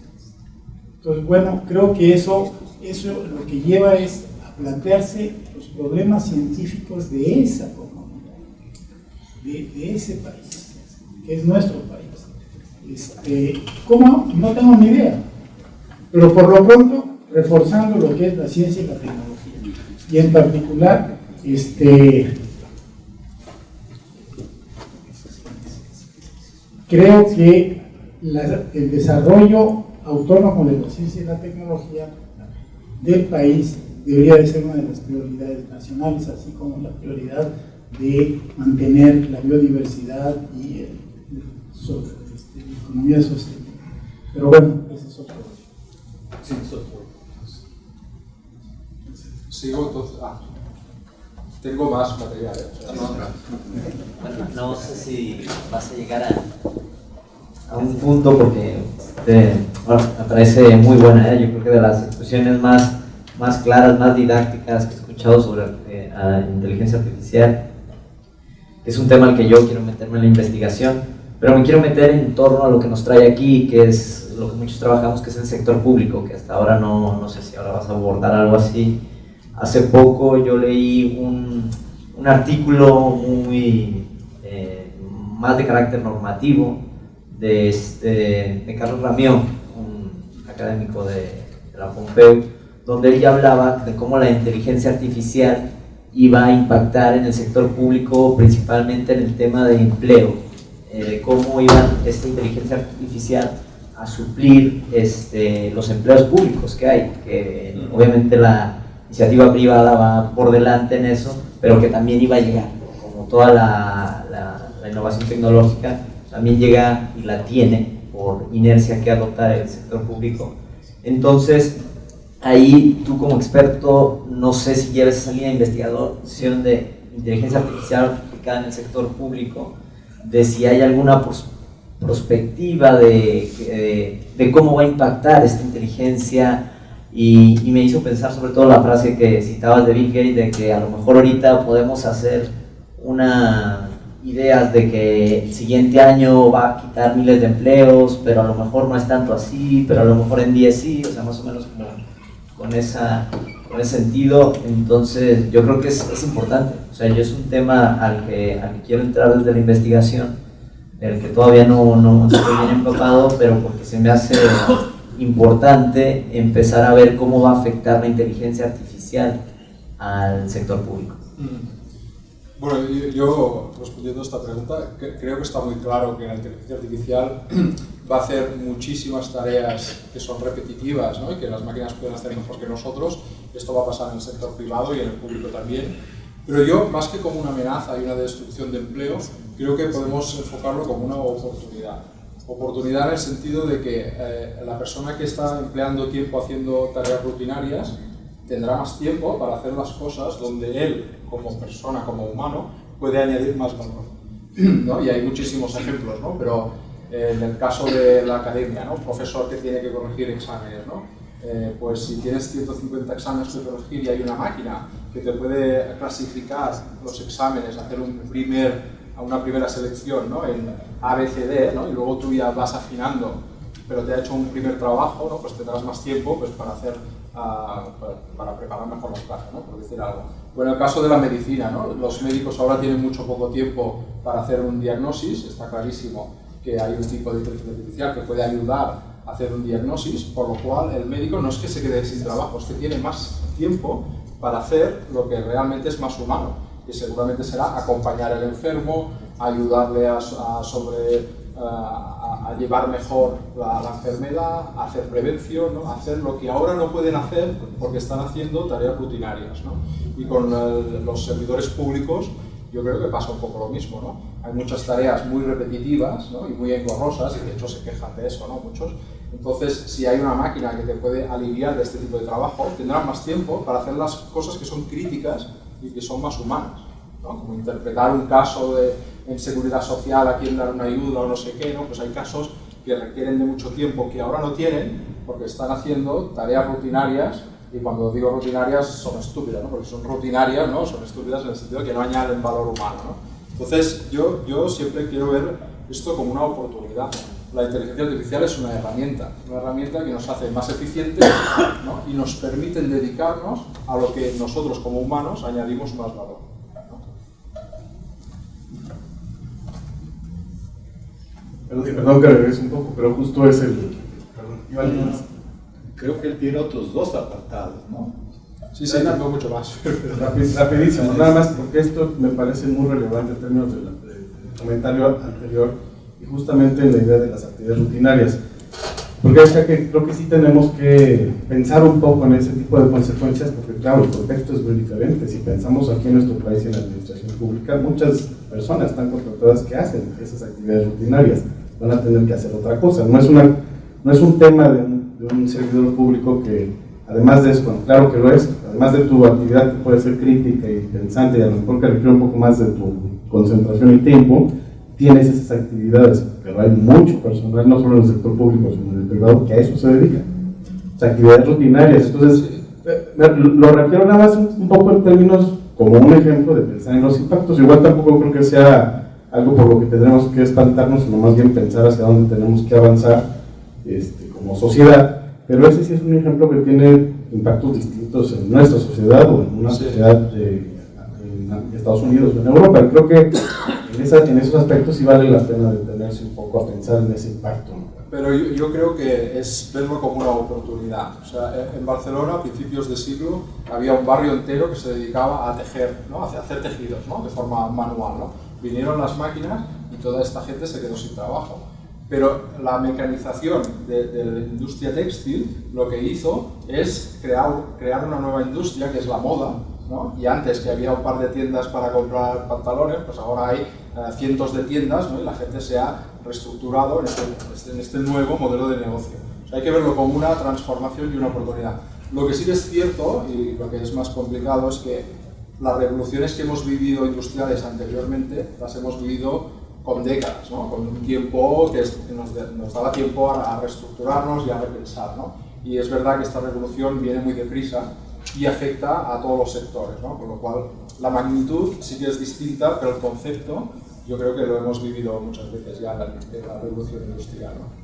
Entonces, bueno, creo que eso lo que lleva es a plantearse los problemas científicos de esa comunidad, de ese país, que es nuestro país. ¿Cómo? No tengo ni idea. Pero por lo pronto, reforzando lo que es la ciencia y la tecnología. Y en particular, creo que el desarrollo autónomo de la ciencia y la tecnología del país debería de ser una de las prioridades nacionales, así como la prioridad de mantener la biodiversidad y la economía sostenible. Pero bueno, ese es otro. Sí, software. Sigo entonces. Tengo más material. Bueno, no sé si vas a llegar a un punto porque bueno, me parece muy buena. Yo creo que de las expresiones más claras, más didácticas que he escuchado sobre inteligencia artificial, que es un tema al que yo quiero meterme en la investigación, pero me quiero meter en torno a lo que nos trae aquí, que es lo que muchos trabajamos, que es el sector público, que hasta ahora no sé si ahora vas a abordar algo así. Hace poco yo leí un artículo muy más de carácter normativo de Carlos Ramió, un académico de la Pompeu, donde él ya hablaba de cómo la inteligencia artificial iba a impactar en el sector público, principalmente en el tema de empleo, de cómo iba esta inteligencia artificial a suplir los empleos públicos que hay, que obviamente la iniciativa privada va por delante en eso, pero que también iba a llegar, como toda la innovación tecnológica, también llega y la tiene por inercia que adopta el sector público. Entonces, ahí tú como experto, no sé si lleves esa línea de investigación de inteligencia artificial aplicada en el sector público, de si hay alguna perspectiva de cómo va a impactar esta inteligencia. Y me hizo pensar sobre todo la frase que citabas de Bill Gates, de que a lo mejor ahorita podemos hacer ideas de que el siguiente año va a quitar miles de empleos, pero a lo mejor no es tanto así, pero a lo mejor en 10 sí, o sea, más o menos como con ese sentido. Entonces yo creo que es importante, o sea, yo es un tema al que quiero entrar desde la investigación, del que todavía no estoy bien empapado, pero porque se me hace importante empezar a ver cómo va a afectar la inteligencia artificial al sector público. Bueno, yo respondiendo a esta pregunta, creo que está muy claro que la inteligencia artificial va a hacer muchísimas tareas que son repetitivas, ¿no? Y que las máquinas pueden hacer mejor que nosotros. Esto va a pasar en el sector privado y en el público también. Pero yo, más que como una amenaza y una destrucción de empleo, creo que podemos enfocarlo como una oportunidad. Oportunidad en el sentido de que la persona que está empleando tiempo haciendo tareas rutinarias tendrá más tiempo para hacer las cosas donde él, como persona, como humano, puede añadir más valor, ¿no? Y hay muchísimos ejemplos, ¿no? Pero en el caso de la academia, ¿no? Un profesor que tiene que corregir exámenes, ¿no? Pues si tienes 150 exámenes que corregir y hay una máquina que te puede clasificar los exámenes, hacer una primera selección, ¿no? En A, B, C, D, ¿no? Y luego tú ya vas afinando, pero te ha hecho un primer trabajo, ¿no? Pues tendrás más tiempo pues, para preparar mejor las clases, ¿no? Por decir algo. Bueno, en el caso de la medicina, ¿no? Los médicos ahora tienen poco tiempo para hacer un diagnosis. Está clarísimo que hay un tipo de inteligencia artificial que puede ayudar a hacer un diagnosis, por lo cual el médico no es que se quede sin trabajo, es que tiene más tiempo para hacer lo que realmente es más humano, que seguramente será acompañar al enfermo, ayudarle a llevar mejor la enfermedad, a hacer prevención, ¿no? Hacer lo que ahora no pueden hacer porque están haciendo tareas rutinarias, ¿no? Y con los servidores públicos yo creo que pasa un poco lo mismo, ¿no? Hay muchas tareas muy repetitivas, ¿no? Y muy engorrosas, y de hecho se quejan de eso, ¿no? Muchos. Entonces, si hay una máquina que te puede aliviar de este tipo de trabajo, tendrás más tiempo para hacer las cosas que son críticas y que son más humanas, ¿no? Como interpretar un caso en seguridad social, a quién dar una ayuda o no sé qué, ¿no? Pues hay casos que requieren de mucho tiempo que ahora no tienen porque están haciendo tareas rutinarias, y cuando digo rutinarias son estúpidas, ¿no? Porque son rutinarias, ¿no? Son estúpidas en el sentido de que no añaden valor humano, ¿no? Entonces yo siempre quiero ver esto como una oportunidad, la inteligencia artificial es una herramienta que nos hace más eficientes, ¿no? Y nos permite dedicarnos a lo que nosotros como humanos añadimos más valor, ¿no? Perdón que regrese un poco, pero justo es el... Perdón, Creo que él tiene otros dos apartados, ¿no? Sí, no mucho más. Rapidísimo, nada más porque esto me parece muy relevante en términos del comentario anterior y justamente en la idea de las actividades rutinarias. Porque acá que creo que sí tenemos que pensar un poco en ese tipo de consecuencias, porque claro, el contexto es muy diferente. Si pensamos aquí en nuestro país en la administración pública, muchas personas están contratadas que hacen esas actividades rutinarias, van a tener que hacer otra cosa. No es un tema de un servidor público que, además de eso, bueno, claro que lo es, además de tu actividad que puede ser crítica y pensante y a lo mejor que requiere un poco más de tu concentración y tiempo, tienes esas actividades, pero hay mucho personal, no solo en el sector público, sino en el privado, que a eso se dedica. O sea, actividades rutinarias. Entonces, lo refiero nada más un poco en términos como un ejemplo de pensar en los impactos. Igual tampoco creo que sea algo por lo que tendremos que espantarnos, sino más bien pensar hacia dónde tenemos que avanzar como sociedad. Pero ese sí es un ejemplo que tiene impactos distintos en nuestra sociedad o en una sociedad en Estados Unidos o en Europa. Y creo que en esos aspectos sí vale la pena detenerse un poco a pensar en ese impacto, ¿no? Pero yo creo que es verlo como una oportunidad. O sea, en Barcelona, a principios de siglo, había un barrio entero que se dedicaba a tejer, ¿no? A hacer tejidos, ¿no? De forma manual, ¿no? Vinieron las máquinas y toda esta gente se quedó sin trabajo. Pero la mecanización de la industria textil lo que hizo es crear una nueva industria que es la moda, ¿no? Y antes que había un par de tiendas para comprar pantalones, pues ahora hay cientos de tiendas, ¿no? Y la gente se ha reestructurado en este nuevo modelo de negocio. O sea, hay que verlo como una transformación y una oportunidad. Lo que sí que es cierto, y lo que es más complicado, es que las revoluciones que hemos vivido industriales anteriormente las hemos vivido con décadas, ¿no? Con un tiempo que nos daba tiempo a reestructurarnos y a repensar, ¿no? Y es verdad que esta revolución viene muy deprisa y afecta a todos los sectores, ¿no? Con lo cual la magnitud sí que es distinta, pero el concepto yo creo que lo hemos vivido muchas veces ya en la revolución industrial, ¿no?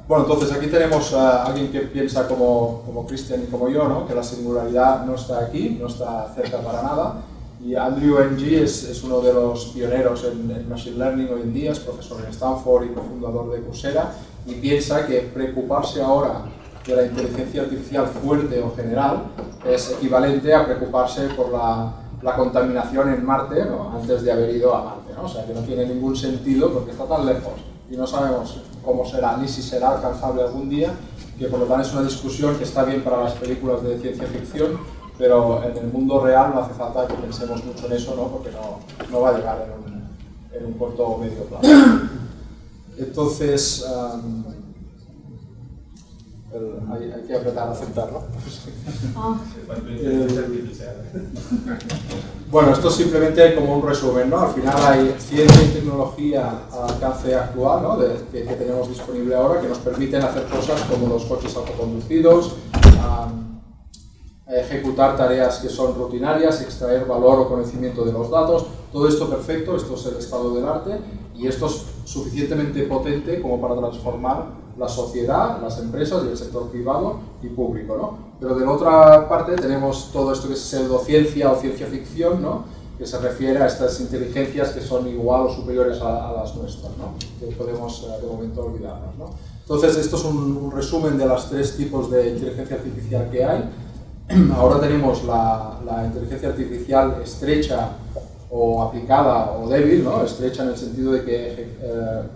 Bueno, entonces aquí tenemos a alguien que piensa como Cristian y como yo, ¿no? Que la singularidad no está aquí, no está cerca para nada. Y Andrew Ng es uno de los pioneros en Machine Learning hoy en día, es profesor en Stanford y cofundador de Coursera, y piensa que preocuparse ahora de la inteligencia artificial fuerte o general es equivalente a preocuparse por la contaminación en Marte, ¿no? Antes de haber ido a Marte, ¿no? O sea, que no tiene ningún sentido porque está tan lejos y no sabemos cómo será ni si será alcanzable algún día, que por lo tanto es una discusión que está bien para las películas de ciencia ficción, pero en el mundo real no hace falta que pensemos mucho en eso, ¿no? Porque no va a llegar en un corto o medio plazo. Entonces, hay que apretar a aceptar, ¿no? Bueno, esto simplemente como un resumen, ¿no? Al final hay ciencia y tecnología al alcance actual, ¿no? que tenemos disponible ahora, que nos permiten hacer cosas como los coches autoconducidos, ejecutar tareas que son rutinarias, extraer valor o conocimiento de los datos. Todo esto perfecto, esto es el estado del arte y esto es suficientemente potente como para transformar la sociedad, las empresas y el sector privado y público, ¿no? Pero de la otra parte tenemos todo esto que es pseudociencia o ciencia ficción, ¿no? Que se refiere a estas inteligencias que son igual o superiores a las nuestras, ¿no? Que podemos de momento olvidarnos, ¿no? Entonces esto es un resumen de los tres tipos de inteligencia artificial que hay. Ahora tenemos la inteligencia artificial estrecha o aplicada o débil, ¿no? Estrecha en el sentido de que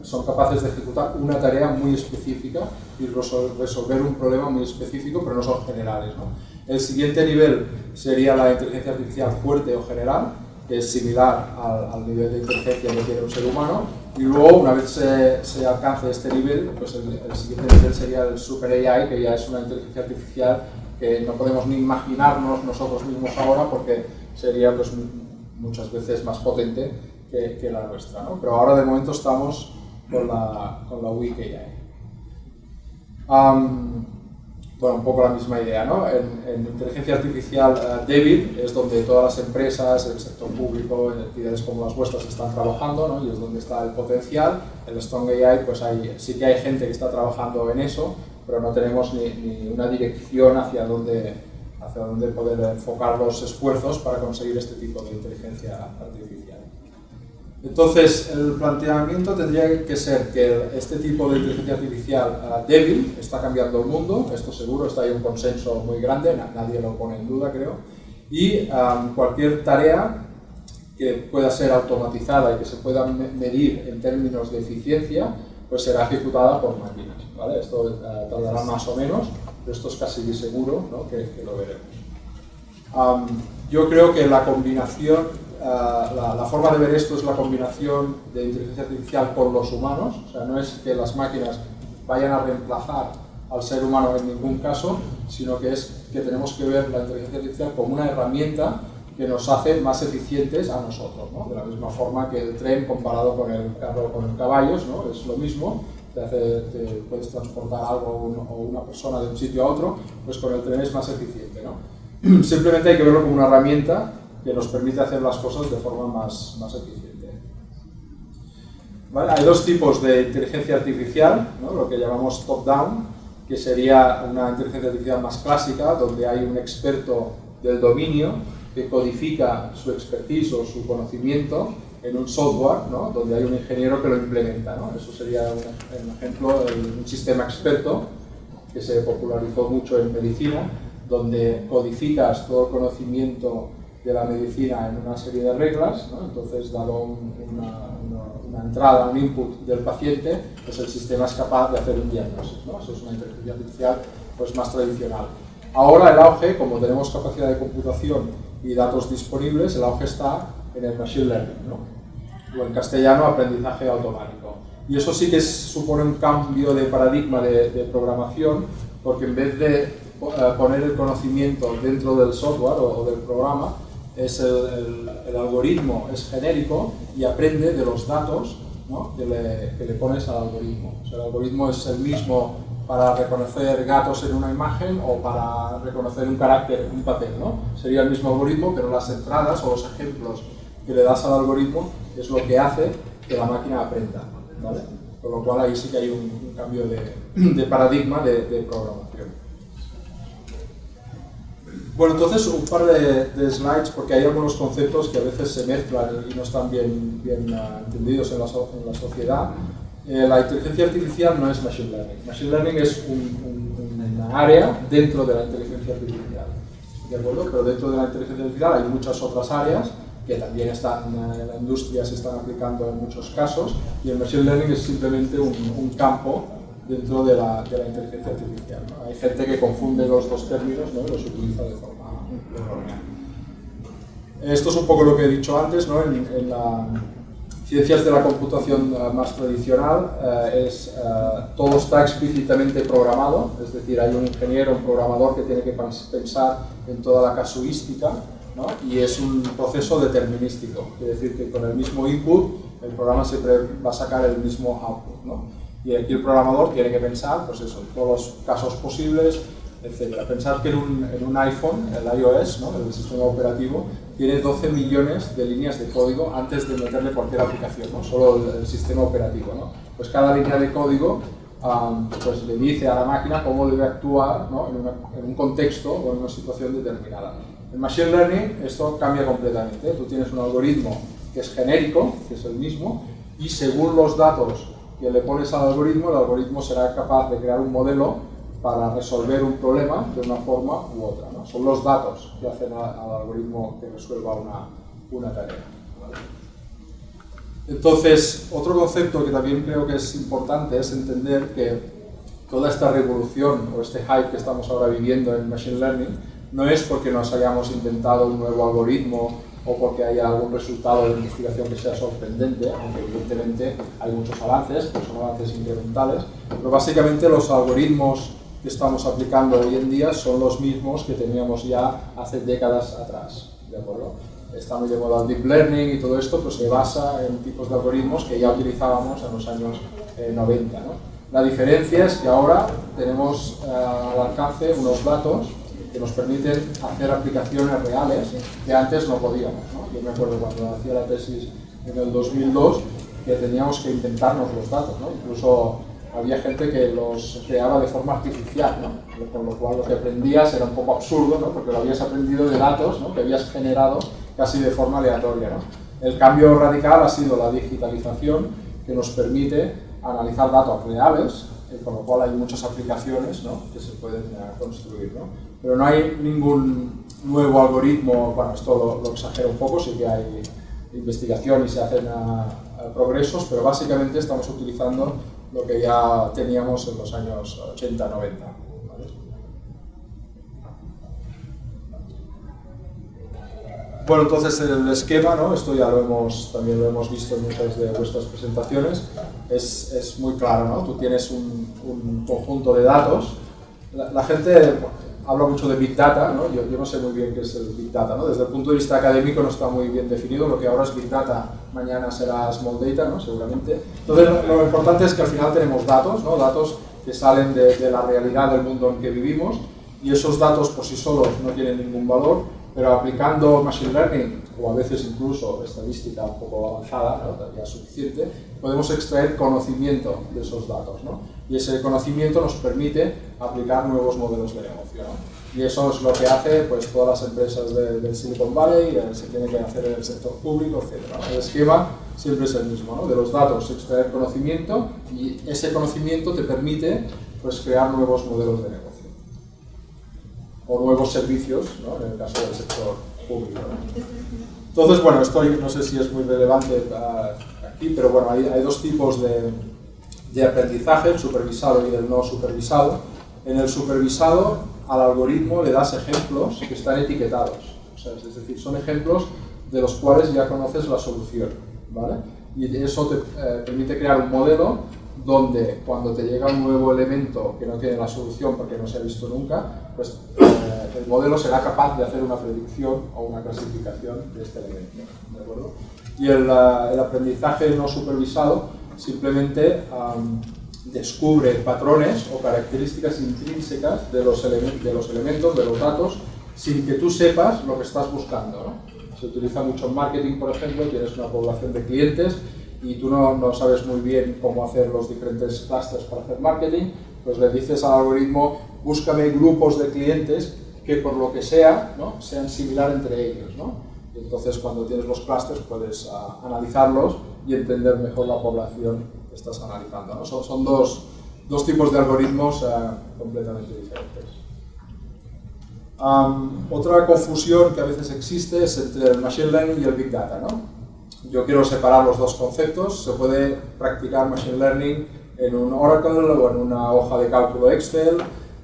son capaces de ejecutar una tarea muy específica y resolver un problema muy específico, pero no son generales, ¿no? El siguiente nivel sería la inteligencia artificial fuerte o general, que es similar al nivel de inteligencia que tiene un ser humano, y luego una vez se alcance este nivel, pues el siguiente nivel sería el Super AI, que ya es una inteligencia artificial que no podemos ni imaginarnos nosotros mismos ahora porque sería pues muchas veces más potente que la nuestra, ¿no? Pero ahora de momento estamos con la Weak AI. bueno, un poco la misma idea, ¿no? En inteligencia artificial débil es donde todas las empresas, el sector público, entidades como las vuestras están trabajando, ¿no? Y es donde está el potencial. En Strong AI pues sí que hay gente que está trabajando en eso, pero no tenemos ni una dirección hacia dónde poder enfocar los esfuerzos para conseguir este tipo de inteligencia artificial. Entonces, el planteamiento tendría que ser que este tipo de inteligencia artificial débil está cambiando el mundo, esto seguro, está ahí un consenso muy grande, nadie lo pone en duda, creo, y cualquier tarea que pueda ser automatizada y que se pueda medir en términos de eficiencia, pues será ejecutada por máquinas, ¿vale? Esto tardará más o menos, pero esto es casi seguro, ¿no? que lo veremos. Yo creo que la combinación, la forma de ver esto es la combinación de inteligencia artificial con los humanos, o sea, no es que las máquinas vayan a reemplazar al ser humano en ningún caso, sino que es que tenemos que ver la inteligencia artificial como una herramienta que nos hace más eficientes a nosotros, ¿no? De la misma forma que el tren comparado con el carro con los caballos, ¿no? Es lo mismo, te puedes transportar algo o una persona de un sitio a otro, pues con el tren es más eficiente, ¿no? Simplemente hay que verlo como una herramienta que nos permite hacer las cosas de forma más eficiente. ¿Vale? Hay dos tipos de inteligencia artificial, ¿no? Lo que llamamos top-down, que sería una inteligencia artificial más clásica, donde hay un experto del dominio que codifica su expertise o su conocimiento en un software, ¿no? Donde hay un ingeniero que lo implementa, ¿no? Eso sería un ejemplo de un sistema experto que se popularizó mucho en medicina, donde codificas todo el conocimiento de la medicina en una serie de reglas, ¿no? Entonces, dado una entrada, un input del paciente, pues el sistema es capaz de hacer un diagnóstico, ¿no? Eso es una inteligencia artificial pues, más tradicional. Ahora el auge, como tenemos capacidad de computación y datos disponibles, el auge está en el machine learning, ¿no? O en castellano, aprendizaje automático. Y eso sí que supone un cambio de paradigma de programación, porque en vez de poner el conocimiento dentro del software o del programa, el algoritmo es genérico y aprende de los datos, ¿no? que le pones al algoritmo. O sea, el algoritmo es el mismo para reconocer gatos en una imagen o para reconocer un carácter en un papel, ¿no? Sería el mismo algoritmo, pero las entradas o los ejemplos que le das al algoritmo es lo que hace que la máquina aprenda, ¿vale? Con lo cual ahí sí que hay un cambio de paradigma de programación. Bueno, entonces un par de slides, porque hay algunos conceptos que a veces se mezclan y no están bien entendidos en la sociedad. La inteligencia artificial no es machine learning. Machine learning es una área dentro de la inteligencia artificial, ¿de acuerdo? Pero dentro de la inteligencia artificial hay muchas otras áreas que también están en la industria, se están aplicando en muchos casos, y el machine learning es simplemente un campo dentro de la inteligencia artificial, ¿no? Hay gente que confunde los dos términos, ¿no? Y los utiliza de forma errónea. Esto es un poco lo que he dicho antes, ¿no? En las ciencias de la computación más tradicional, todo está explícitamente programado, es decir, hay un ingeniero, un programador que tiene que pensar en toda la casuística, ¿no? Y es un proceso determinístico, es decir, que con el mismo input el programa siempre va a sacar el mismo output, ¿no? Y aquí el programador tiene que pensar, pues eso, en todos los casos posibles, etc. Pensar que en un iPhone, el iOS, ¿no? El sistema operativo, tiene 12 millones de líneas de código antes de meterle cualquier aplicación, ¿no? Solo el sistema operativo, ¿no? Pues cada línea de código pues le dice a la máquina cómo debe actuar, ¿no? en un contexto o en una situación determinada. En Machine Learning esto cambia completamente. Tú tienes un algoritmo que es genérico, que es el mismo, y según los datos que le pones al algoritmo, el algoritmo será capaz de crear un modelo para resolver un problema de una forma u otra, ¿no? Son los datos que hacen al algoritmo que resuelva una tarea, ¿vale? Entonces, otro concepto que también creo que es importante es entender que toda esta revolución o este hype que estamos ahora viviendo en Machine Learning no es porque nos hayamos inventado un nuevo algoritmo o porque haya algún resultado de investigación que sea sorprendente, aunque evidentemente hay muchos avances, pues son avances incrementales, pero básicamente los algoritmos que estamos aplicando hoy en día son los mismos que teníamos ya hace décadas atrás, ¿de acuerdo? Está muy de moda el Deep Learning y todo esto, pues se basa en tipos de algoritmos que ya utilizábamos en los años 90, ¿no? La diferencia es que ahora tenemos al alcance unos datos que nos permiten hacer aplicaciones reales que antes no podíamos, ¿no? Yo me acuerdo cuando hacía la tesis en el 2002 que teníamos que inventarnos los datos, ¿no? Incluso había gente que los creaba de forma artificial, ¿no? Con lo cual lo que aprendías era un poco absurdo, ¿no? Porque lo habías aprendido de datos, ¿no? Que habías generado casi de forma aleatoria, ¿no? El cambio radical ha sido la digitalización, que nos permite analizar datos reales, con lo cual hay muchas aplicaciones, ¿no? Que se pueden construir, ¿no? Pero no hay ningún nuevo algoritmo. Bueno, esto lo exagero un poco, sí que hay investigación y se hacen progresos, pero básicamente estamos utilizando lo que ya teníamos en los años 80-90. ¿Vale? Bueno, entonces el esquema, ¿no? Esto ya también lo hemos visto en muchas de vuestras presentaciones, es muy claro, ¿no? Tú tienes un conjunto de datos. La gente habla mucho de Big Data, ¿no? Yo no sé muy bien qué es el Big Data, ¿no? Desde el punto de vista académico no está muy bien definido. Lo que ahora es Big Data, mañana será Small Data, ¿no? Seguramente. Entonces lo importante es que al final tenemos datos, ¿no? Datos que salen de la realidad del mundo en que vivimos, y esos datos por sí solos no tienen ningún valor, pero aplicando Machine Learning, o a veces incluso estadística un poco avanzada, ¿no? Ya suficiente, podemos extraer conocimiento de esos datos, ¿no? Y ese conocimiento nos permite aplicar nuevos modelos de negocio, ¿no? Y eso es lo que hace pues, todas las empresas del Silicon Valley, se tiene que hacer en el sector público, etc., ¿no? El esquema siempre es el mismo, ¿no? De los datos extraer conocimiento, y ese conocimiento te permite pues, crear nuevos modelos de negocio o nuevos servicios, ¿no? En el caso del sector público, ¿no? Entonces, bueno, esto no sé si es muy relevante aquí, pero bueno, hay dos tipos de aprendizaje, el supervisado y el no supervisado. En el supervisado, al algoritmo le das ejemplos que están etiquetados, o sea, es decir, son ejemplos de los cuales ya conoces la solución, ¿vale? Y eso te permite crear un modelo donde cuando te llega un nuevo elemento que no tiene la solución porque no se ha visto nunca, pues el modelo será capaz de hacer una predicción o una clasificación de este elemento, ¿de acuerdo? Y el aprendizaje no supervisado simplemente descubre patrones o características intrínsecas de los elementos, de los datos, sin que tú sepas lo que estás buscando, ¿no? Se utiliza mucho en marketing, por ejemplo, tienes una población de clientes y tú no sabes muy bien cómo hacer los diferentes clusters para hacer marketing, pues le dices al algoritmo, búscame grupos de clientes que por lo que sea, ¿no? Sean similares entre ellos, ¿no? Y entonces cuando tienes los clusters puedes analizarlos y entender mejor la población que estás analizando, ¿no? Son dos tipos de algoritmos completamente diferentes. Otra confusión que a veces existe es entre el Machine Learning y el Big Data, ¿no? Yo quiero separar los dos conceptos. Se puede practicar Machine Learning en un Oracle o en una hoja de cálculo Excel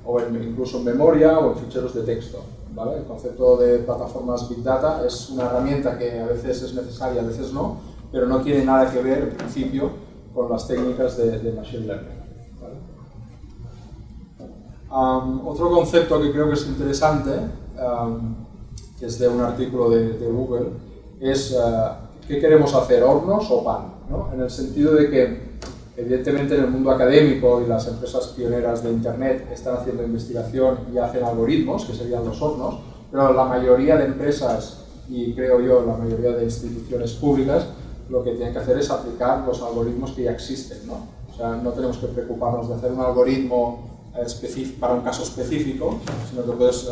o incluso en memoria o en ficheros de texto, ¿vale? El concepto de plataformas Big Data es una herramienta que a veces es necesaria, a veces no, pero no tiene nada que ver, en principio, con las técnicas de Machine Learning, ¿vale? Otro concepto que creo que es interesante, que es de un artículo de Google, es ¿qué queremos hacer, hornos o pan? ¿No? En el sentido de que, evidentemente, en el mundo académico y las empresas pioneras de Internet están haciendo investigación y hacen algoritmos, que serían los hornos, pero la mayoría de empresas, y creo yo la mayoría de instituciones públicas, lo que tienen que hacer es aplicar los algoritmos que ya existen, ¿no? O sea, no tenemos que preocuparnos de hacer un algoritmo para un caso específico, sino que puedes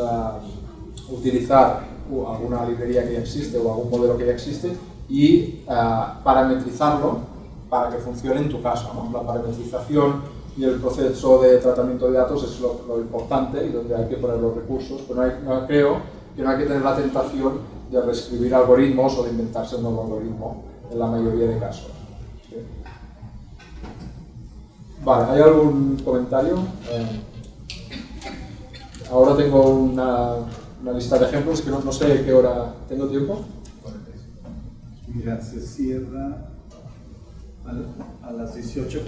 utilizar alguna librería que ya existe o algún modelo que ya existe y parametrizarlo para que funcione en tu caso, ¿no? La parametrización y el proceso de tratamiento de datos es lo importante y donde hay que poner los recursos, pero creo que no hay que tener la tentación de reescribir algoritmos o de inventarse un nuevo algoritmo en la mayoría de casos. ¿Sí? Vale, ¿hay algún comentario? Ahora tengo una lista de ejemplos que no sé qué hora. ¿Tengo tiempo? Mira, se cierra a las 18:45.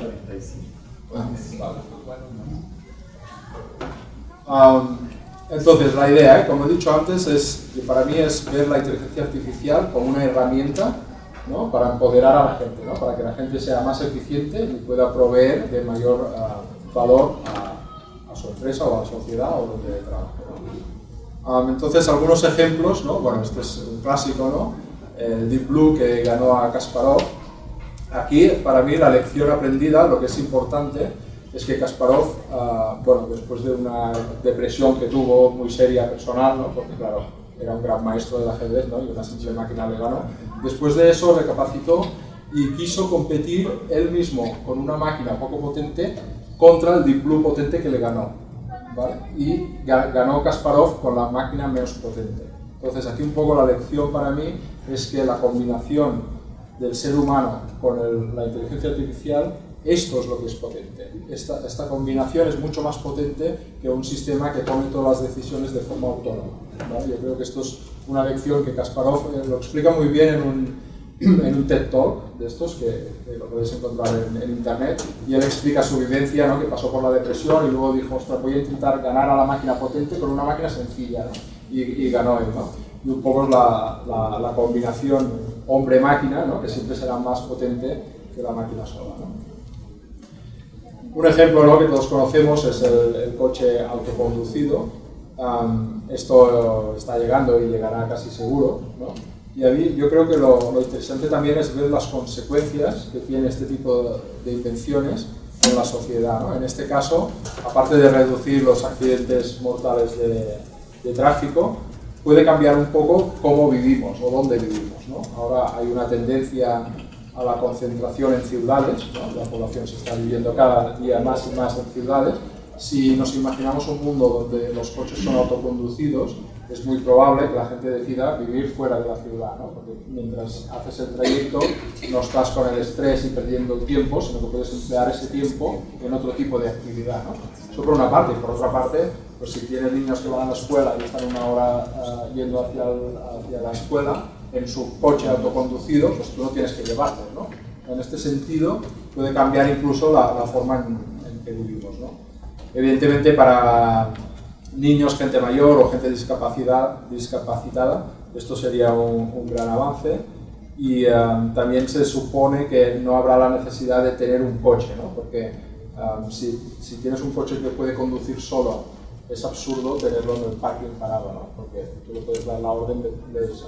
Vale. Entonces, la idea, como he dicho antes, para mí es ver la inteligencia artificial como una herramienta ¿no? Para empoderar a la gente, ¿no? Para que la gente sea más eficiente y pueda proveer de mayor valor a su empresa o a la sociedad o donde trabaje, ¿no? Entonces, algunos ejemplos, ¿no? Bueno, este es un clásico, ¿no? El Deep Blue que ganó a Kasparov. Aquí, para mí, la lección aprendida, lo que es importante, es que Kasparov, bueno, después de una depresión que tuvo muy seria personal, ¿no? Porque claro, era un gran maestro del ajedrez, ¿no? Y una simple máquina le ganó. Después de eso recapacitó y quiso competir él mismo con una máquina poco potente contra el Deep Blue potente que le ganó, ¿vale? Y ganó Kasparov con la máquina menos potente. Entonces aquí un poco la lección para mí es que la combinación del ser humano con la inteligencia artificial, esto es lo que es potente. Esta combinación es mucho más potente que un sistema que tome todas las decisiones de forma autónoma, ¿vale? Yo creo que esto es una lección que Kasparov lo explica muy bien en un TED Talk de estos, que lo podéis encontrar en internet, y él explica su vivencia, ¿no? Que pasó por la depresión y luego dijo, ostras, voy a intentar ganar a la máquina potente con una máquina sencilla, ¿no? Y ganó él, ¿no? Y un poco es la combinación hombre-máquina, ¿no? Que siempre será más potente que la máquina sola, ¿no? Un ejemplo, ¿no? Que todos conocemos es el coche autoconducido. Esto está llegando y llegará casi seguro, ¿no? Y a mí, yo creo que lo interesante también es ver las consecuencias que tiene este tipo de invenciones en la sociedad, ¿no? En este caso, aparte de reducir los accidentes mortales de tráfico, puede cambiar un poco cómo vivimos o dónde vivimos, ¿no? Ahora hay una tendencia a la concentración en ciudades, ¿no? La población se está viviendo cada día más y más en ciudades. Si nos imaginamos un mundo donde los coches son autoconducidos, es muy probable que la gente decida vivir fuera de la ciudad, ¿no? Porque mientras haces el trayecto no estás con el estrés y perdiendo el tiempo, sino que puedes emplear ese tiempo en otro tipo de actividad, ¿no? Eso por una parte. Y por otra parte, pues si tienes niños que van a la escuela y están una hora yendo hacia la escuela en su coche autoconducido, pues tú no tienes que llevarlos, ¿no? En este sentido puede cambiar incluso la forma en que vivimos, ¿no? Evidentemente para niños, gente mayor o gente discapacitada, esto sería un gran avance, y también se supone que no habrá la necesidad de tener un coche, ¿no? Porque si tienes un coche que puede conducir solo, es absurdo tenerlo en el parking parado, ¿no? Porque tú le puedes dar la orden de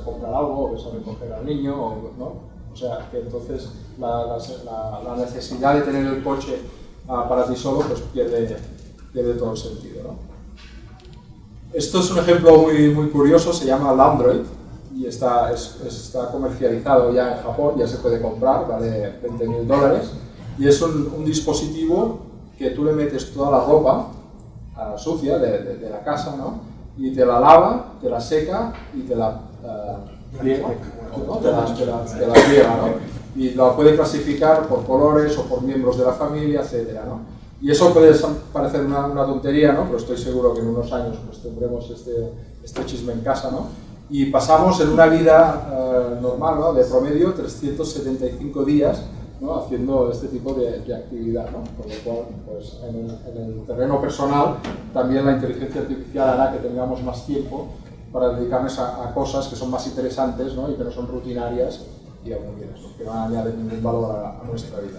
comprar algo o de recoger al niño, ¿no? O sea, que entonces la necesidad de tener el coche para ti solo pues pierde todo el sentido, ¿no? Esto es un ejemplo muy curioso, se llama Landroid y está comercializado ya en Japón, ya se puede comprar, vale $20.000, y es un dispositivo que tú le metes toda la ropa sucia de la casa, ¿no? Y te la lava, te la seca y te la pliega, ¿no? Te la pliega, ¿no? Y la puede clasificar por colores o por miembros de la familia, etcétera, ¿no? Y eso puede parecer una tontería, ¿no? Pero estoy seguro que en unos años pues, tendremos este chisme en casa, ¿no? Y pasamos en una vida normal, ¿no? De promedio 375 días, ¿no? Haciendo este tipo de actividad, ¿no? Por lo cual, pues, en el terreno personal, también la inteligencia artificial hará que tengamos más tiempo para dedicarnos a cosas que son más interesantes, ¿no? Y que no son rutinarias y aburridas, ¿no? Que no añaden ningún valor a nuestra vida.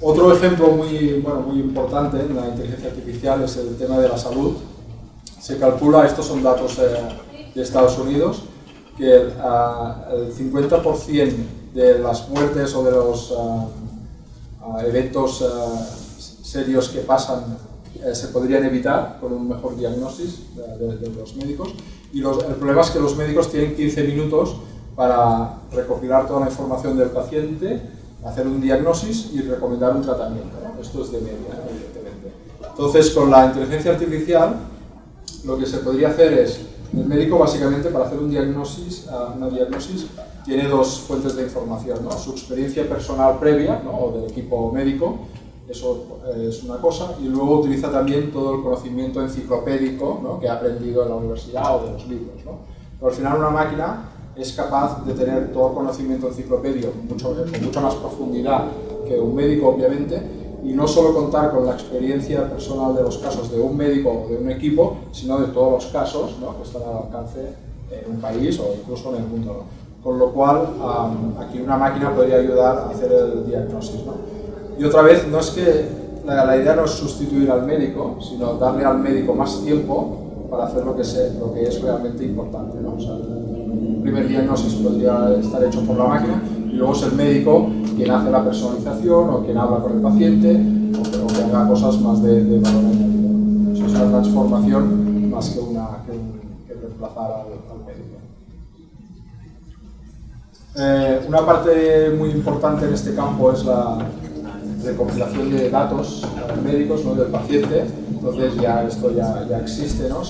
Otro ejemplo muy importante en la inteligencia artificial es el tema de la salud. Se calcula, estos son datos de Estados Unidos, que el 50% de las muertes o de los eventos serios que pasan se podrían evitar con un mejor diagnóstico de los médicos. Y el problema es que los médicos tienen 15 minutos para recopilar toda la información del paciente, hacer un diagnóstico y recomendar un tratamiento, ¿no? Esto es de media, ¿no? Evidentemente. Entonces, con la inteligencia artificial, lo que se podría hacer es, el médico básicamente para hacer una diagnosis tiene dos fuentes de información, ¿no? Su experiencia personal previa, ¿no? O del equipo médico, eso es una cosa, y luego utiliza también todo el conocimiento enciclopédico, ¿no? Que ha aprendido en la universidad o de los libros, ¿no? Pero al final una máquina es capaz de tener todo el conocimiento enciclopédico con mucho más profundidad que un médico, obviamente, y no solo contar con la experiencia personal de los casos de un médico o de un equipo, sino de todos los casos, ¿no? Que están al alcance en un país o incluso en el mundo, ¿no? con lo cual aquí una máquina podría ayudar a hacer el diagnóstico, ¿no? Y otra vez, no es que la idea no es sustituir al médico, sino darle al médico más tiempo para hacer lo que es realmente importante, ¿no? O sea, el primer diagnóstico podría estar hecho por la máquina y luego es el médico quien hace la personalización o quien habla con el paciente o que haga cosas más de valor añadido. Eso es una transformación más que reemplazar al médico. Una parte muy importante en este campo es la recopilación de datos médicos, ¿no? Del paciente. Entonces esto ya existe, ¿no?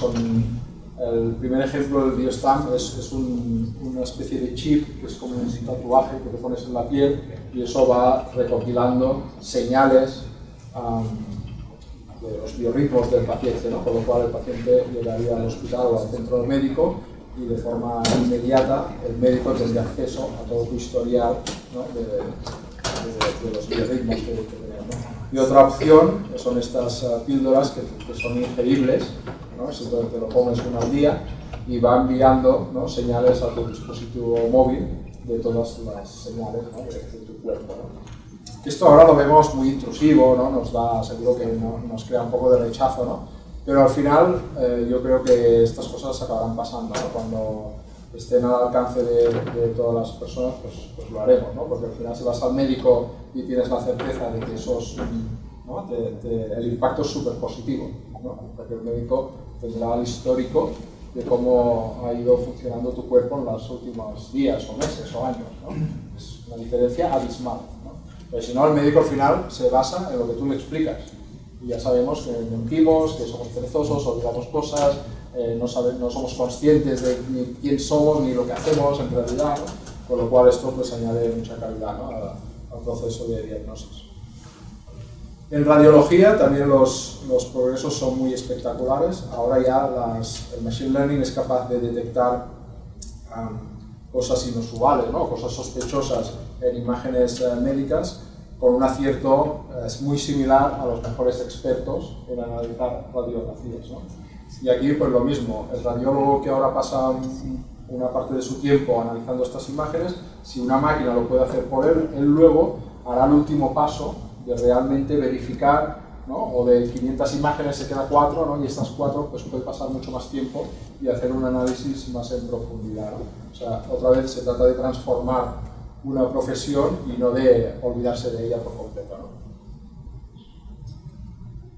El primer ejemplo del biostamp es una especie de chip que es como un tatuaje que te pones en la piel y eso va recopilando señales de los biorritmos del paciente, ¿no? Con lo cual el paciente llegaría al hospital o al centro médico y de forma inmediata el médico tendría acceso a todo tu historial, ¿no? de los biorritmos que tenemos, ¿no? Y otra opción son estas píldoras que son ingeribles, ¿no? Entonces te lo comes una al día y va enviando, ¿no? Señales a tu dispositivo móvil de todas las señales, ¿no? de tu cuerpo, ¿no? Esto ahora lo vemos muy intrusivo, ¿no? Seguro que nos crea un poco de rechazo, ¿no? Pero al final yo creo que estas cosas acabarán pasando, ¿no? Cuando estén al alcance de todas las personas, pues lo haremos, ¿no? Porque al final si vas al médico y tienes la certeza de que ¿no? el impacto es súper positivo, ¿no? Porque el médico tendrá el histórico de cómo ha ido funcionando tu cuerpo en los últimos días o meses o años, ¿no? Es una diferencia abismal, ¿no? Pero si no, el médico al final se basa en lo que tú le explicas. Y ya sabemos que mentimos, que somos perezosos, olvidamos cosas, no somos conscientes de ni quién somos ni lo que hacemos en realidad, ¿no? Con lo cual esto pues añade mucha calidad, ¿no? al proceso de diagnóstico. En radiología también los progresos son muy espectaculares. Ahora ya el Machine Learning es capaz de detectar cosas inusuales, ¿no? Cosas sospechosas en imágenes médicas con un acierto muy similar a los mejores expertos en analizar radiografías, ¿no? Y aquí pues lo mismo, el radiólogo que ahora pasa una parte de su tiempo analizando estas imágenes, si una máquina lo puede hacer por él luego hará el último paso de realmente verificar, ¿no? O de 500 imágenes se queda 4, ¿no? Y estas 4 pues puede pasar mucho más tiempo y hacer un análisis más en profundidad, ¿no? O sea, otra vez se trata de transformar una profesión y no de olvidarse de ella por completo, ¿no?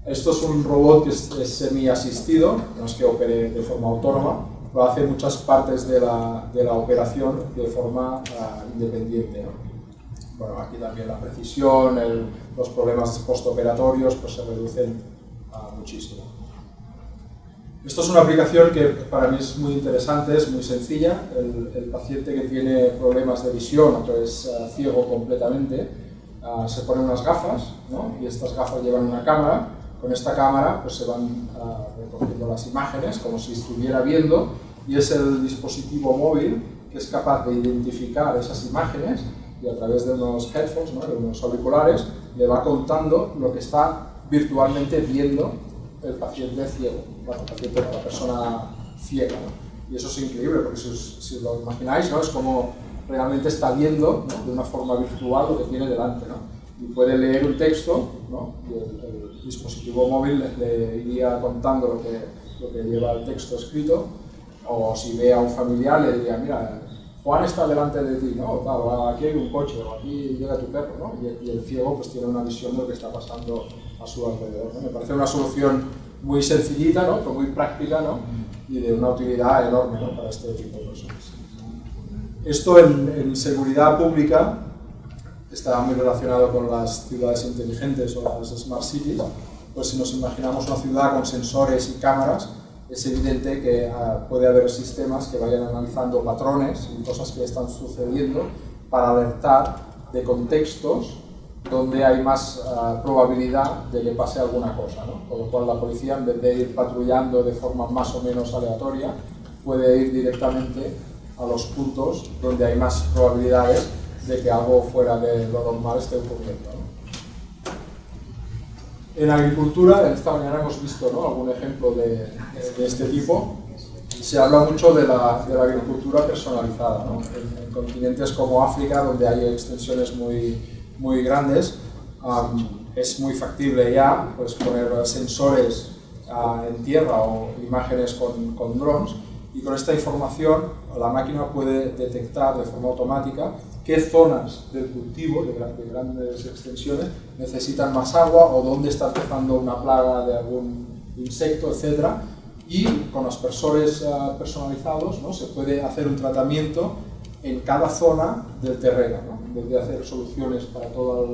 Esto es un robot que es semi-asistido, no es que opere de forma autónoma, pero hace muchas partes de la operación de forma independiente, ¿no? Bueno, aquí también la precisión, los problemas postoperatorios pues se reducen muchísimo. Esto es una aplicación que para mí es muy interesante, es muy sencilla. El paciente que tiene problemas de visión o que es ciego completamente, se pone unas gafas, ¿no? Y estas gafas llevan una cámara. Con esta cámara pues se van recogiendo las imágenes como si estuviera viendo y es el dispositivo móvil que es capaz de identificar esas imágenes y a través de unos headphones, ¿no? De unos auriculares, le va contando lo que está virtualmente viendo el paciente ciego, bueno, la persona ciega, ¿no? Y eso es increíble porque si lo imagináis, ¿no? Es como realmente está viendo, ¿no? De una forma virtual lo que tiene delante, ¿no? Y puede leer un texto, ¿no? Y el dispositivo móvil le iría contando lo que lleva el texto escrito, o si ve a un familiar le diría, mira, Juan está delante de ti, ¿no? O aquí hay un coche, o aquí llega tu perro, ¿no? Y el ciego pues tiene una visión de lo que está pasando a su alrededor, ¿no? Me parece una solución muy sencillita, ¿no? Pero muy práctica, ¿no? Y de una utilidad enorme, ¿no? Para este tipo de personas. Esto en seguridad pública está muy relacionado con las ciudades inteligentes o las smart cities. Pues si nos imaginamos una ciudad con sensores y cámaras, es evidente que puede haber sistemas que vayan analizando patrones y cosas que están sucediendo para alertar de contextos donde hay más probabilidad de que pase alguna cosa, ¿no? Con lo cual la policía, en vez de ir patrullando de forma más o menos aleatoria, puede ir directamente a los puntos donde hay más probabilidades de que algo fuera de lo normal esté ocurriendo, ¿no? En agricultura, esta mañana hemos visto, ¿no? Algún ejemplo de este tipo. se habla mucho de la agricultura personalizada, ¿no? En continentes como África, donde hay extensiones muy grandes, es muy factible ya pues, poner sensores en tierra o imágenes con drones, y con esta información la máquina puede detectar de forma automática qué zonas del cultivo de grandes extensiones necesitan más agua o dónde está empezando una plaga de algún insecto, etc. Y con los aspersores personalizados, ¿no? Se puede hacer un tratamiento en cada zona del terreno, ¿no? En vez de hacer soluciones para toda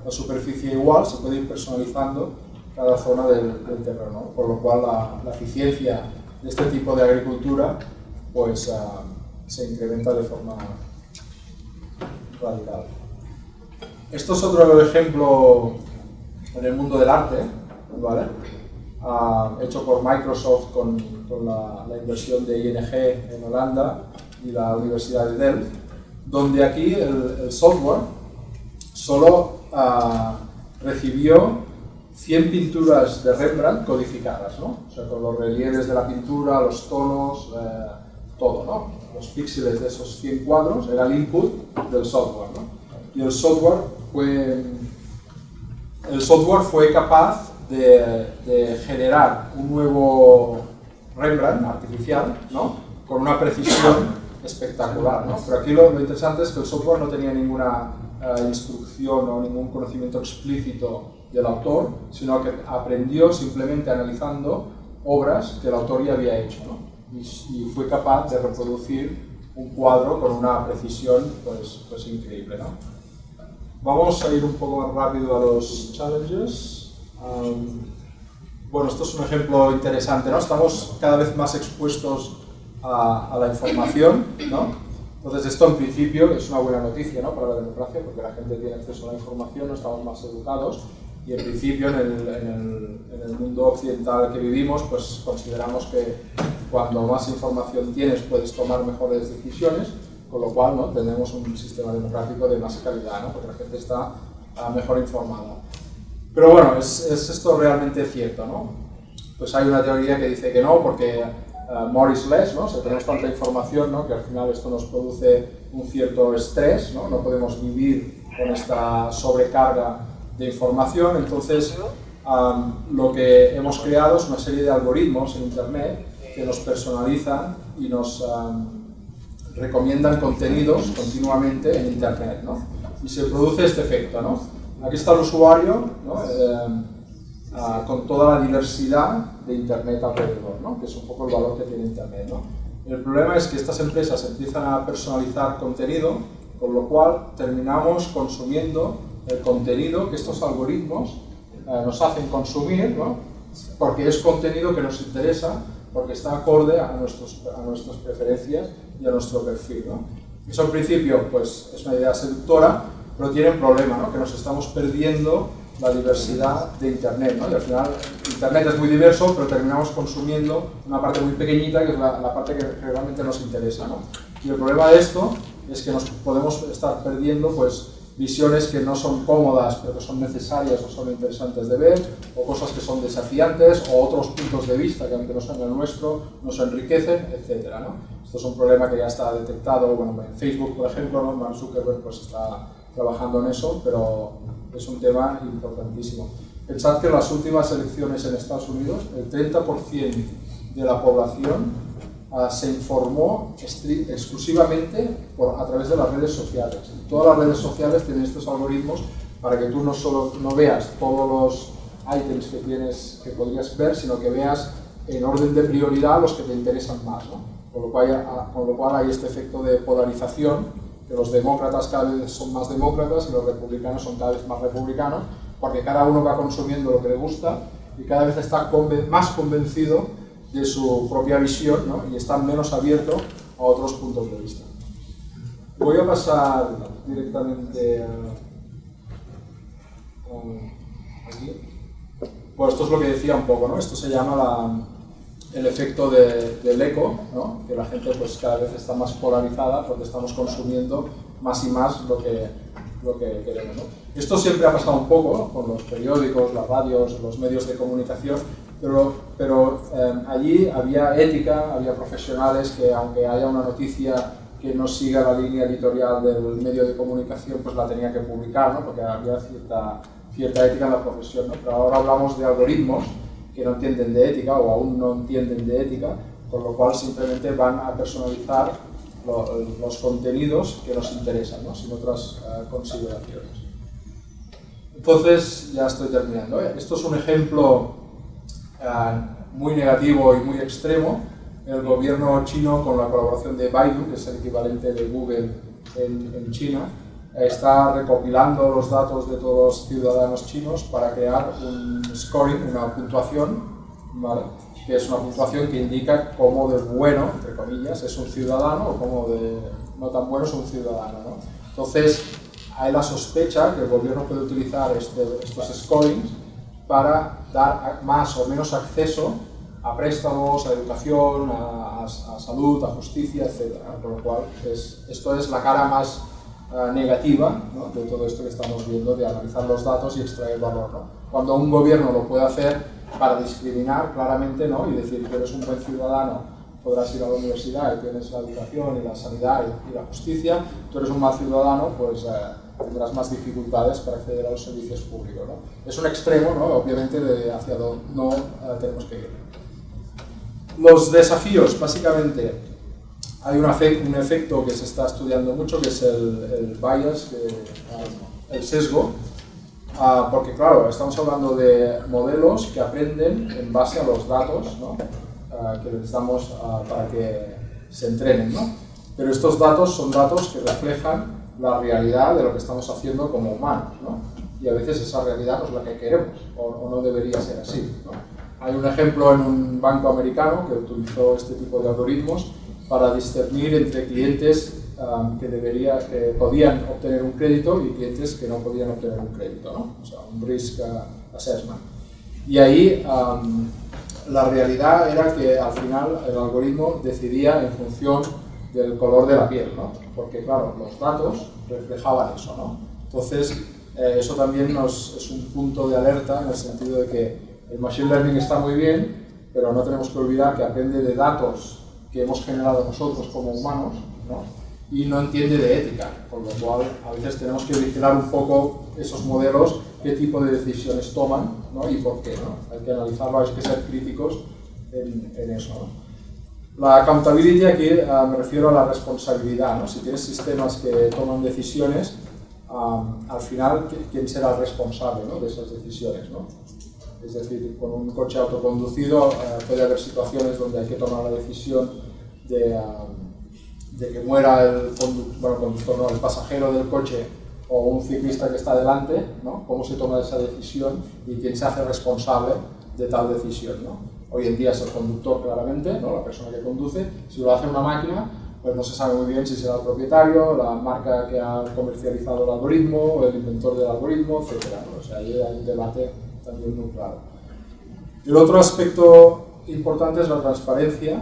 la superficie igual, se puede ir personalizando cada zona del terreno, ¿no? Por lo cual la eficiencia de este tipo de agricultura pues, se incrementa de forma radical. Esto es otro ejemplo en el mundo del arte, ¿vale? Hecho por Microsoft con la inversión de ING en Holanda y la Universidad de Delft, donde aquí el software solo recibió 100 pinturas de Rembrandt codificadas, ¿no? O sea, con los relieves de la pintura, los tonos, todo, ¿no? Los píxeles de esos 100 cuadros era el input del software, ¿no? Y el software fue capaz de generar un nuevo Rembrandt artificial, ¿no? Con una precisión espectacular, ¿no? Pero aquí lo interesante es que el software no tenía ninguna instrucción o ningún conocimiento explícito del autor, sino que aprendió simplemente analizando obras que el autor ya había hecho, ¿no? Y fue capaz de reproducir un cuadro con una precisión pues increíble, ¿no? Vamos a ir un poco más rápido a los challenges. Bueno, esto es un ejemplo interesante, ¿no? Estamos cada vez más expuestos a la información, ¿no? Entonces esto en principio es una buena noticia, ¿no? Para la democracia, porque la gente tiene acceso a la información, no estamos más educados, y en principio en el mundo occidental que vivimos pues consideramos que cuando más información tienes puedes tomar mejores decisiones, con lo cual, ¿no? Tenemos un sistema democrático de más calidad, ¿no? Porque la gente está mejor informada. Pero bueno, ¿es esto realmente cierto, no? Pues hay una teoría que dice que no, porque more is less, ¿no? O sea, tenemos tanta información, ¿no? Que al final esto nos produce un cierto estrés, ¿no? No podemos vivir con esta sobrecarga de información. Entonces lo que hemos creado es una serie de algoritmos en Internet que nos personalizan y nos recomiendan contenidos continuamente en Internet, ¿no? Y se produce este efecto, ¿no? Aquí está el usuario, ¿no? Con toda la diversidad de Internet alrededor, ¿no? Que es un poco el valor que tiene Internet, ¿no? El problema es que estas empresas empiezan a personalizar contenido, con lo cual terminamos consumiendo el contenido que estos algoritmos nos hacen consumir, ¿no? Porque es contenido que nos interesa, porque está acorde a nuestras preferencias y a nuestro perfil, ¿no? Eso en principio pues, es una idea seductora, pero tiene un problema, ¿no? Que nos estamos perdiendo la diversidad de Internet, ¿no? Y al final Internet es muy diverso, pero terminamos consumiendo una parte muy pequeñita, que es la parte que realmente nos interesa, ¿no? Y el problema de esto es que nos podemos estar perdiendo pues, visiones que no son cómodas, pero que son necesarias o son interesantes de ver, o cosas que son desafiantes, o otros puntos de vista que aunque no sean el nuestro, nos enriquecen, etc., ¿no? Esto es un problema que ya está detectado, bueno, en Facebook, por ejemplo, ¿no? Mark Zuckerberg pues, está trabajando en eso, pero es un tema importantísimo. Pensad que en las últimas elecciones en Estados Unidos, el 30% de la población se informó exclusivamente a través de las redes sociales. Todas las redes sociales tienen estos algoritmos para que tú no solo no veas todos los ítems que podrías ver, sino que veas en orden de prioridad los que te interesan más, ¿no? Con lo cual hay este efecto de polarización, que los demócratas cada vez son más demócratas y los republicanos son cada vez más republicanos, porque cada uno va consumiendo lo que le gusta y cada vez está más convencido de su propia visión, ¿no? Y está menos abierto a otros puntos de vista. Voy a pasar directamente aquí. Bueno, esto es lo que decía un poco, ¿no? Esto se llama el efecto del eco, ¿no? Que la gente pues, cada vez está más polarizada porque estamos consumiendo más y más lo que queremos, ¿no? Esto siempre ha pasado un poco, ¿no? Con los periódicos, las radios, los medios de comunicación, Pero allí había ética, había profesionales que, aunque haya una noticia que no siga la línea editorial del medio de comunicación, pues la tenía que publicar, ¿no? Porque había cierta ética en la profesión, ¿no? Pero ahora hablamos de algoritmos que no entienden de ética o aún no entienden de ética, con lo cual simplemente van a personalizar los contenidos que nos interesan, ¿no? Sin otras consideraciones. Entonces, ya estoy terminando. Esto es un ejemplo muy negativo y muy extremo. El gobierno chino, con la colaboración de Baidu, que es el equivalente de Google en China, está recopilando los datos de todos los ciudadanos chinos para crear un scoring, una puntuación, ¿vale? Que es una puntuación que indica cómo de bueno, entre comillas, es un ciudadano o cómo de no tan bueno es un ciudadano, ¿no? Entonces, hay la sospecha que el gobierno puede utilizar estos scorings para dar más o menos acceso a préstamos, a educación, a salud, a justicia, etc. Por lo cual, esto es la cara más negativa, ¿no? De todo esto que estamos viendo, de analizar los datos y extraer valor, ¿no? Cuando un gobierno lo puede hacer para discriminar claramente, ¿no? Y decir que eres un buen ciudadano, podrás ir a la universidad y tienes la educación y la sanidad y la justicia, tú eres un mal ciudadano, pues tendrás más dificultades para acceder a los servicios públicos, ¿no? Es un extremo, ¿no? Obviamente, hacia donde no tenemos que ir. Los desafíos, básicamente, hay un efecto que se está estudiando mucho, que es el bias, el sesgo, porque claro, estamos hablando de modelos que aprenden en base a los datos, ¿no? Que les damos para que se entrenen, ¿no? Pero estos datos son datos que reflejan la realidad de lo que estamos haciendo como humanos, ¿no? Y a veces esa realidad no es la que queremos, o no debería ser así, ¿no? Hay un ejemplo en un banco americano que utilizó este tipo de algoritmos para discernir entre clientes que podían obtener un crédito y clientes que no podían obtener un crédito, ¿no? O sea, un risk assessment. Y ahí la realidad era que al final el algoritmo decidía en función del color de la piel, ¿no? Porque claro, los datos reflejaban eso, ¿no? Entonces, eso también es un punto de alerta en el sentido de que el machine learning está muy bien, pero no tenemos que olvidar que aprende de datos que hemos generado nosotros como humanos, ¿no? Y no entiende de ética, por lo cual a veces tenemos que vigilar un poco esos modelos, qué tipo de decisiones toman, ¿no? Y por qué, ¿no? Hay que analizarlo, hay que ser críticos en eso, ¿no? La accountability aquí me refiero a la responsabilidad, ¿no? Si tienes sistemas que toman decisiones, al final, ¿quién será el responsable, ¿no? De esas decisiones, ¿no? Es decir, con un coche autoconducido puede haber situaciones donde hay que tomar la decisión de que muera el conductor, no, el pasajero del coche o un ciclista que está delante, ¿no? Cómo se toma esa decisión y quién se hace responsable de tal decisión, ¿no? Hoy en día es el conductor claramente, ¿no? La persona que conduce. Si lo hace una máquina, pues no se sabe muy bien si será el propietario, la marca que ha comercializado el algoritmo, o el inventor del algoritmo, etc., ¿no? O sea, ahí hay un debate también muy claro. El otro aspecto importante es la transparencia,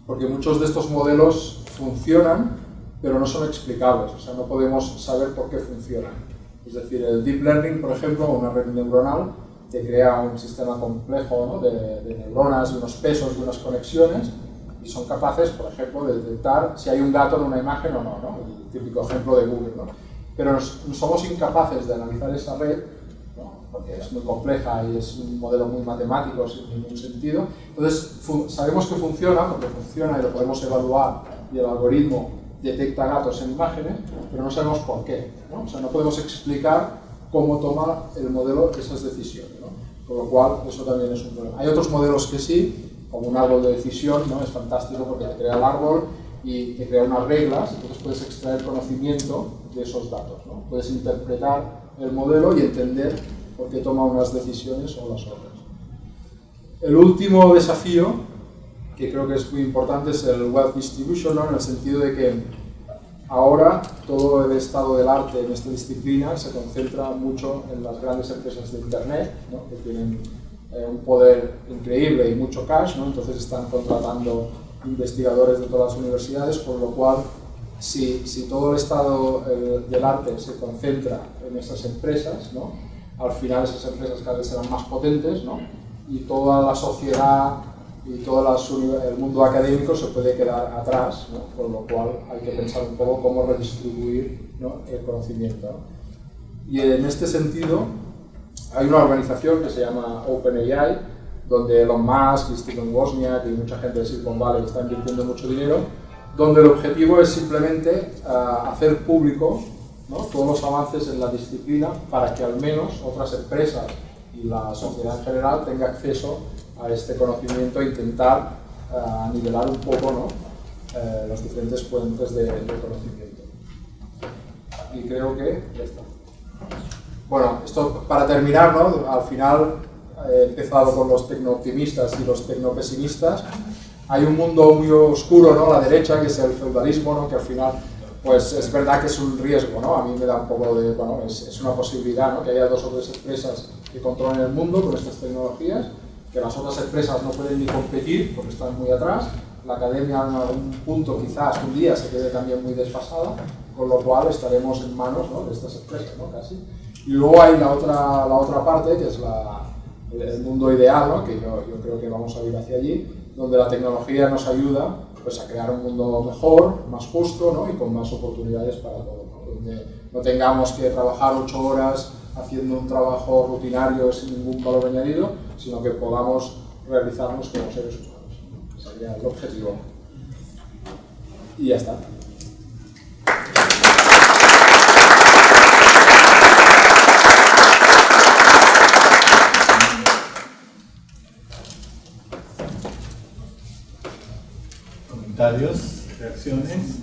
porque muchos de estos modelos funcionan, pero no son explicables, o sea, no podemos saber por qué funcionan. Es decir, el deep learning, por ejemplo, una red neuronal, te crea un sistema complejo, ¿no? de neuronas, de unos pesos, de unas conexiones, y son capaces, por ejemplo, de detectar si hay un gato en una imagen o no, ¿no? El típico ejemplo de Google, ¿no? Pero somos incapaces de analizar esa red, ¿no? Porque es muy compleja y es un modelo muy matemático sin ningún sentido. Entonces, sabemos que funciona, porque funciona y lo podemos evaluar, y el algoritmo detecta gatos en imágenes, pero no sabemos por qué, ¿no? O sea, no podemos explicar cómo toma el modelo esas decisiones, ¿no? Con lo cual, eso también es un problema. Hay otros modelos que sí, como un árbol de decisión, ¿no? Es fantástico porque te crea el árbol y te crea unas reglas, entonces puedes extraer conocimiento de esos datos, ¿no? Puedes interpretar el modelo y entender por qué toma unas decisiones o las otras. El último desafío, que creo que es muy importante, es el wealth distribution, ¿no? En el sentido de que ahora todo el estado del arte en esta disciplina se concentra mucho en las grandes empresas de Internet, ¿no? Que tienen un poder increíble y mucho cash, ¿no? Entonces están contratando investigadores de todas las universidades, por lo cual si todo el estado del arte se concentra en esas empresas, ¿no? Al final esas empresas cada vez serán más potentes, ¿no? y toda la sociedad y todo el mundo académico se puede quedar atrás, ¿no? Con lo cual hay que pensar un poco cómo redistribuir, ¿no?, el conocimiento, ¿no? Y en este sentido hay una organización que se llama OpenAI, donde Elon Musk y Stephen Wozniak y mucha gente de Silicon Valley está invirtiendo mucho dinero, donde el objetivo es simplemente hacer público, ¿no?, todos los avances en la disciplina para que al menos otras empresas y la sociedad en general tenga acceso a este conocimiento e intentar nivelar un poco, ¿no?, las diferentes fuentes de conocimiento. Y creo que ya está. Bueno, esto para terminar, ¿no?, al final he empezado con los tecno-optimistas y los tecno-pesimistas. Hay un mundo muy oscuro, ¿no?, a la derecha, que es el feudalismo, ¿no?, que al final pues es verdad que es un riesgo, ¿no? A mí me da un poco de, bueno, es una posibilidad, ¿no?, que haya 2 o 3 empresas que controlen el mundo con estas tecnologías, que las otras empresas no pueden ni competir porque están muy atrás, la academia en algún punto quizás un día se quede también muy desfasada, con lo cual estaremos en manos, ¿no?, de estas empresas, ¿no?, casi. Y luego hay la otra parte, que es el mundo ideal, ¿no?, que yo creo que vamos a ir hacia allí, donde la tecnología nos ayuda pues a crear un mundo mejor, más justo, ¿no?, y con más oportunidades para todos, ¿no?, donde no tengamos que trabajar 8 horas haciendo un trabajo rutinario sin ningún valor añadido, sino que podamos realizarnos como seres humanos, ¿no?, ese sería el objetivo. Y ya está. Comentarios, reacciones.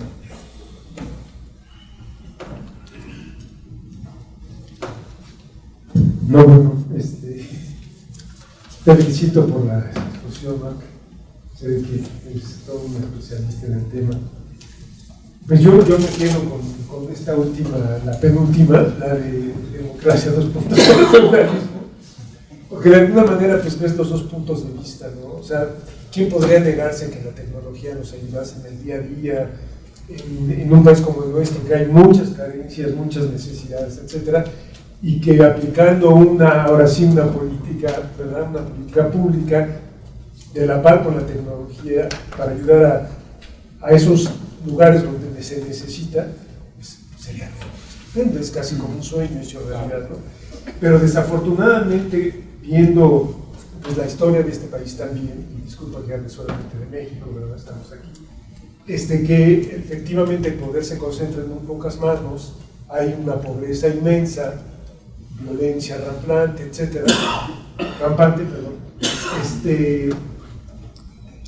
No, bueno, te felicito por la exposición, Marc. Sé que eres todo un especialista en el tema. Pues yo me quedo con esta última, la penúltima, la de democracia 2.0, porque de alguna manera pues ves los 2 puntos de vista, ¿no? O sea, ¿quién podría negarse que la tecnología nos ayudase en el día a día, en un país como el nuestro, que hay muchas carencias, muchas necesidades, etcétera, y que aplicando ahora sí una política, ¿verdad?, una política pública de la par con la tecnología para ayudar a esos lugares donde se necesita, pues sería estupendo, es casi como un sueño hecho realidad, ¿no? Pero desafortunadamente, viendo pues la historia de este país también, y disculpa que hable solamente de México, ¿verdad?, estamos aquí, que efectivamente el poder se concentra en muy pocas manos, hay una pobreza inmensa, violencia rampante, etcétera, rampante, perdón,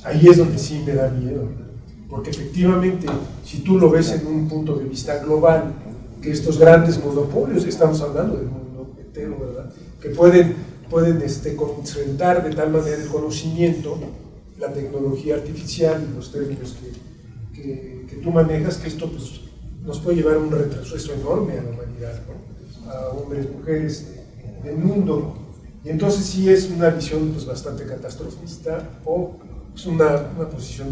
ahí es donde sí me da miedo, ¿verdad?, porque efectivamente, si tú lo ves en un punto de vista global, que estos grandes monopolios, estamos hablando del mundo entero, ¿verdad?, que pueden concentrar de tal manera el conocimiento, la tecnología artificial y los términos que tú manejas, que esto pues, nos puede llevar a un retroceso enorme a la humanidad, ¿no?, a hombres, mujeres, del mundo. Y entonces sí es una visión pues, bastante catastrofista o es una posición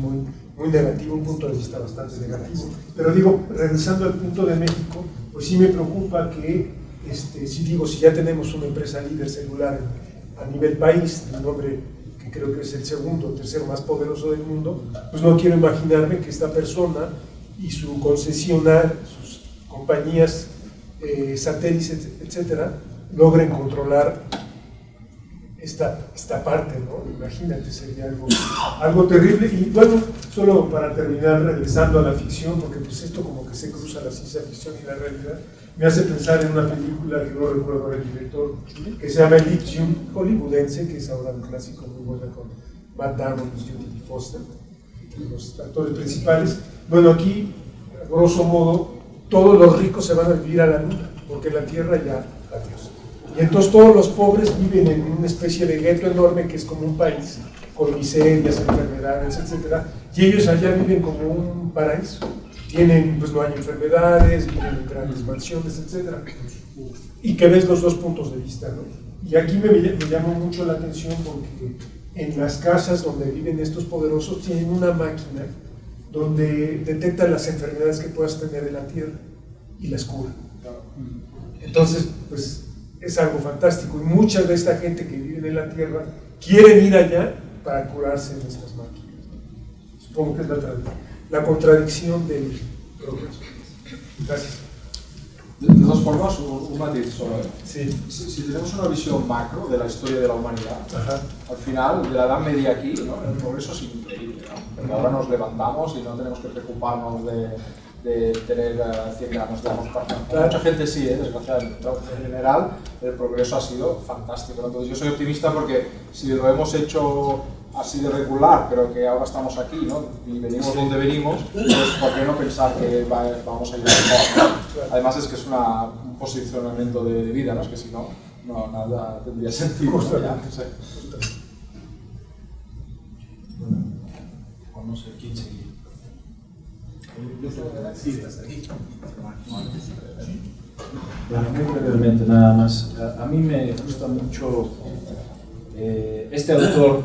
muy negativa, un punto de vista bastante negativo. Pero digo, regresando al punto de México, pues sí me preocupa que, si ya tenemos una empresa líder celular a nivel país, un nombre que creo que es el segundo o tercero más poderoso del mundo, pues no quiero imaginarme que esta persona y su concesionar, sus compañías, satélites, etcétera, logren controlar esta parte, ¿no? Imagínate, sería algo terrible. Y bueno, solo para terminar, regresando a la ficción, porque pues esto como que se cruza la ciencia ficción y la realidad, me hace pensar en una película que no recuerdo el director, que se llama Elysium, hollywoodense, que es ahora un clásico muy bueno con Matt Damon y Jodie Foster, entre los actores principales. Bueno, aquí, a grosso modo, todos los ricos se van a vivir a la luna, porque la Tierra ya, adiós. Y entonces todos los pobres viven en una especie de gueto enorme que es como un país, con miserias, enfermedades, etc. Y ellos allá viven como un paraíso. Pues no hay enfermedades, viven en grandes mansiones, etc. Y que ves los 2 puntos de vista, ¿no? Y aquí me llamó mucho la atención porque en las casas donde viven estos poderosos tienen una máquina donde detectan las enfermedades que puedas tener en la tierra y las cura. Entonces, pues es algo fantástico. Y mucha de esta gente que vive en la tierra quieren ir allá para curarse en estas máquinas. Supongo que es la contradicción del progreso. Gracias. De todas formas, un matiz solo. Sí. Si tenemos una visión macro de la historia de la humanidad, Ajá. al final, de la Edad Media aquí, ¿no? El progreso es increíble, ¿no? Porque ahora nos levantamos y no tenemos que preocuparnos de tener 100 años de para mucha gente sí, desgraciadamente. Pero en general, el progreso ha sido fantástico. Entonces, yo soy optimista porque si lo hemos hecho así de regular, pero que ahora estamos aquí, ¿no? Y venimos donde venimos, pues ¿por qué no pensar que vamos a ir mejor, ¿no? Además es que es un posicionamiento de vida, ¿no? Es que si no, nada tendría sentido, ¿no? Ya, sí. Bueno, no sé quién seguía. Sí, estás ahí. Bueno, muy brevemente nada más. A mí me gusta mucho este autor,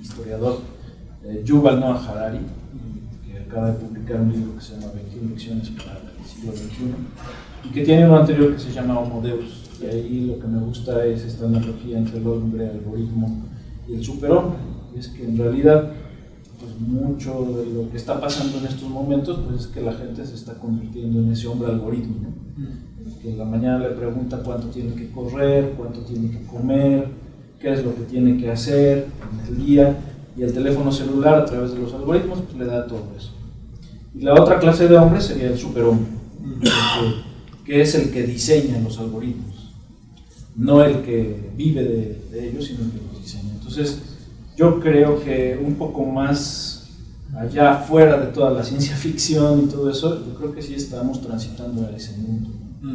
historiador, Yuval Noah Harari, que acaba de publicar un libro que se llama 21 lecciones para el siglo XXI, y que tiene uno anterior que se llama Homo Deus. Y ahí lo que me gusta es esta analogía entre el hombre, el algoritmo y el superhombre. Y es que en realidad, pues mucho de lo que está pasando en estos momentos, pues es que la gente se está convirtiendo en ese hombre algoritmo, ¿no? Que en la mañana le pregunta cuánto tiene que correr, cuánto tiene que comer, qué es lo que tiene que hacer en el día, y el teléfono celular a través de los algoritmos pues le da todo eso. Y la otra clase de hombre sería el superhombre, que es el que diseña los algoritmos, no el que vive de ellos, sino el que los diseña. Entonces, yo creo que un poco más allá, fuera de toda la ciencia ficción y todo eso, yo creo que sí estamos transitando a ese mundo, ¿no?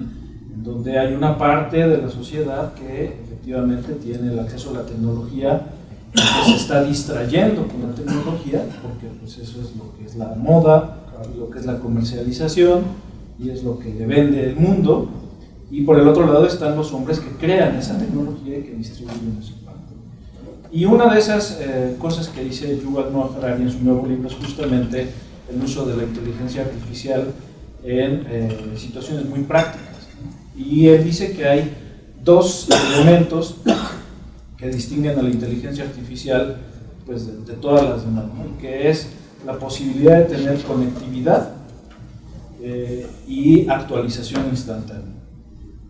En donde hay una parte de la sociedad que efectivamente tiene el acceso a la tecnología y que se está distrayendo con la tecnología, porque pues eso es lo que es la moda, lo que es la comercialización y es lo que le vende el mundo. Y por el otro lado están los hombres que crean esa tecnología y que distribuyen esa parte. Y una de esas cosas que dice Yuval Noah Harari en su nuevo libro es justamente el uso de la inteligencia artificial en situaciones muy prácticas. Y él dice que hay dos elementos que distinguen a la inteligencia artificial pues, de todas las demás, ¿no? Que es la posibilidad de tener conectividad y actualización instantánea.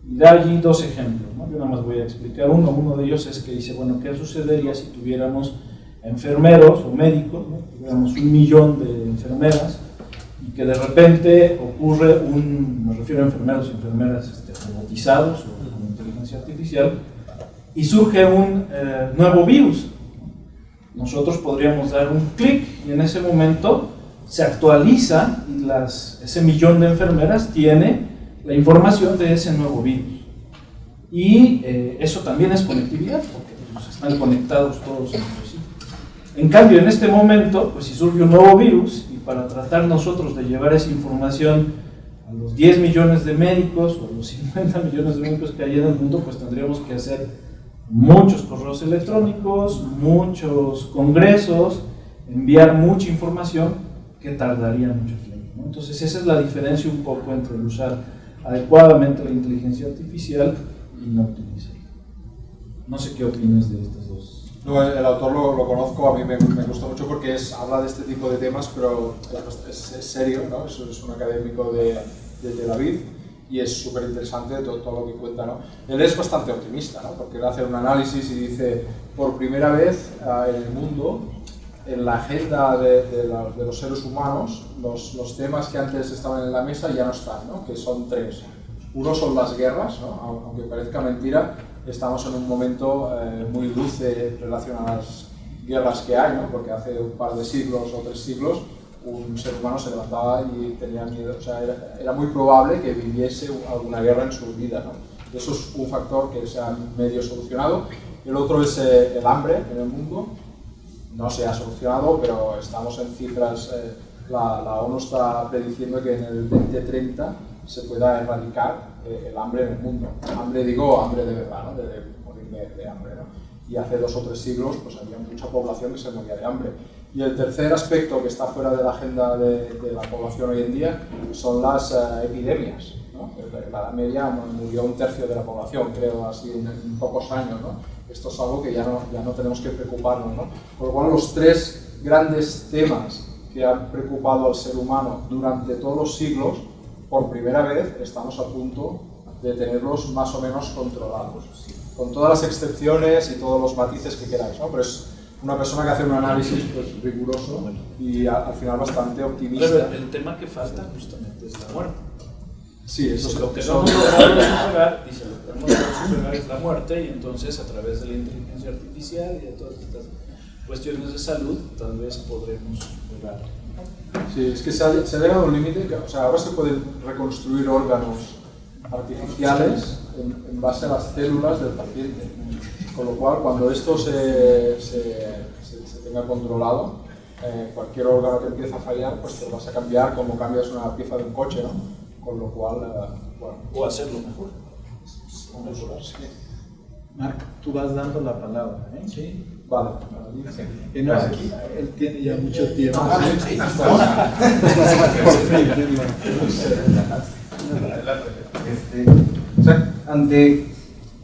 Y da allí dos ejemplos, ¿no? Yo nada más voy a explicar uno. Uno de ellos es que dice, bueno, ¿qué sucedería si tuviéramos enfermeros o médicos, ¿no? Tuviéramos 1 millón de enfermeras y que de repente ocurre me refiero a enfermeros y enfermeras robotizados o con inteligencia artificial, y surge un nuevo virus? Nosotros podríamos dar un clic y en ese momento se actualiza y ese 1 millón de enfermeras tiene la información de ese nuevo virus. Y eso también es conectividad, porque pues, están conectados todos entre sí. En cambio, en este momento, pues si surge un nuevo virus, y para tratar nosotros de llevar esa información a los 10 millones de médicos o a los 50 millones de médicos que hay en el mundo, pues tendríamos que hacer muchos correos electrónicos, muchos congresos, enviar mucha información que tardaría mucho tiempo, ¿no? Entonces esa es la diferencia un poco entre el usar adecuadamente la inteligencia artificial y no utilizarla. No sé qué opinas de estas dos. No, el autor lo conozco, a mí me gusta mucho porque habla de este tipo de temas, pero es serio, ¿no? Es un académico de Tel Aviv y es súper interesante todo lo que cuenta, ¿no? Él es bastante optimista, ¿no? Porque él hace un análisis y dice, por primera vez en el mundo, en la agenda de los seres humanos, los temas que antes estaban en la mesa ya no están, ¿no? Que son 3. Uno son las guerras, ¿no? Aunque parezca mentira, estamos en un momento muy dulce en relación a las guerras que hay, ¿no? Porque hace un par de siglos o 3 siglos un ser humano se levantaba y tenía miedo, o sea, era muy probable que viviese alguna guerra en su vida, ¿no? Eso es un factor que se ha medio solucionado. El otro es el hambre en el mundo. No se ha solucionado, pero estamos en cifras, la ONU está prediciendo que en el 2030 se pueda erradicar el hambre en el mundo. Hambre, digo, hambre de verdad, ¿no? De morir de hambre, ¿no? Y hace 2 o 3 siglos pues había mucha población que se moría de hambre. Y el tercer aspecto que está fuera de la agenda de la población hoy en día son las epidemias, ¿no? En la Edad Media murió 1/3 de la población, creo, así en pocos años, ¿no? esto es algo que ya no tenemos que preocuparnos, ¿no? Por lo cual los tres grandes temas que han preocupado al ser humano durante todos los siglos, por primera vez estamos a punto de tenerlos más o menos controlados, con todas las excepciones y todos los matices que queráis, ¿no? Pero es una persona que hace un análisis pues, riguroso y al final bastante optimista. Pero el tema que falta justamente es la muerte. Sí, eso es lo que no hemos logrado superar, dice, lo que hemos logrado superar es la muerte, y entonces a través de la inteligencia artificial y de todas estas cuestiones de salud, tal vez podremos lograr. Sí, es que se ha llegado a un límite, o sea, ahora se pueden reconstruir órganos artificiales en base a las células del paciente, con lo cual cuando esto se tenga controlado, cualquier órgano que empiece a fallar, pues te vas a cambiar como cambias una pieza de un coche, ¿no? Con lo cual, bueno. O hacerlo mejor. O mejorar, sí. Marc, tú vas dando la palabra, ¿eh? Sí. Vale. No, aquí él tiene ya mucho tiempo. O sea, ante,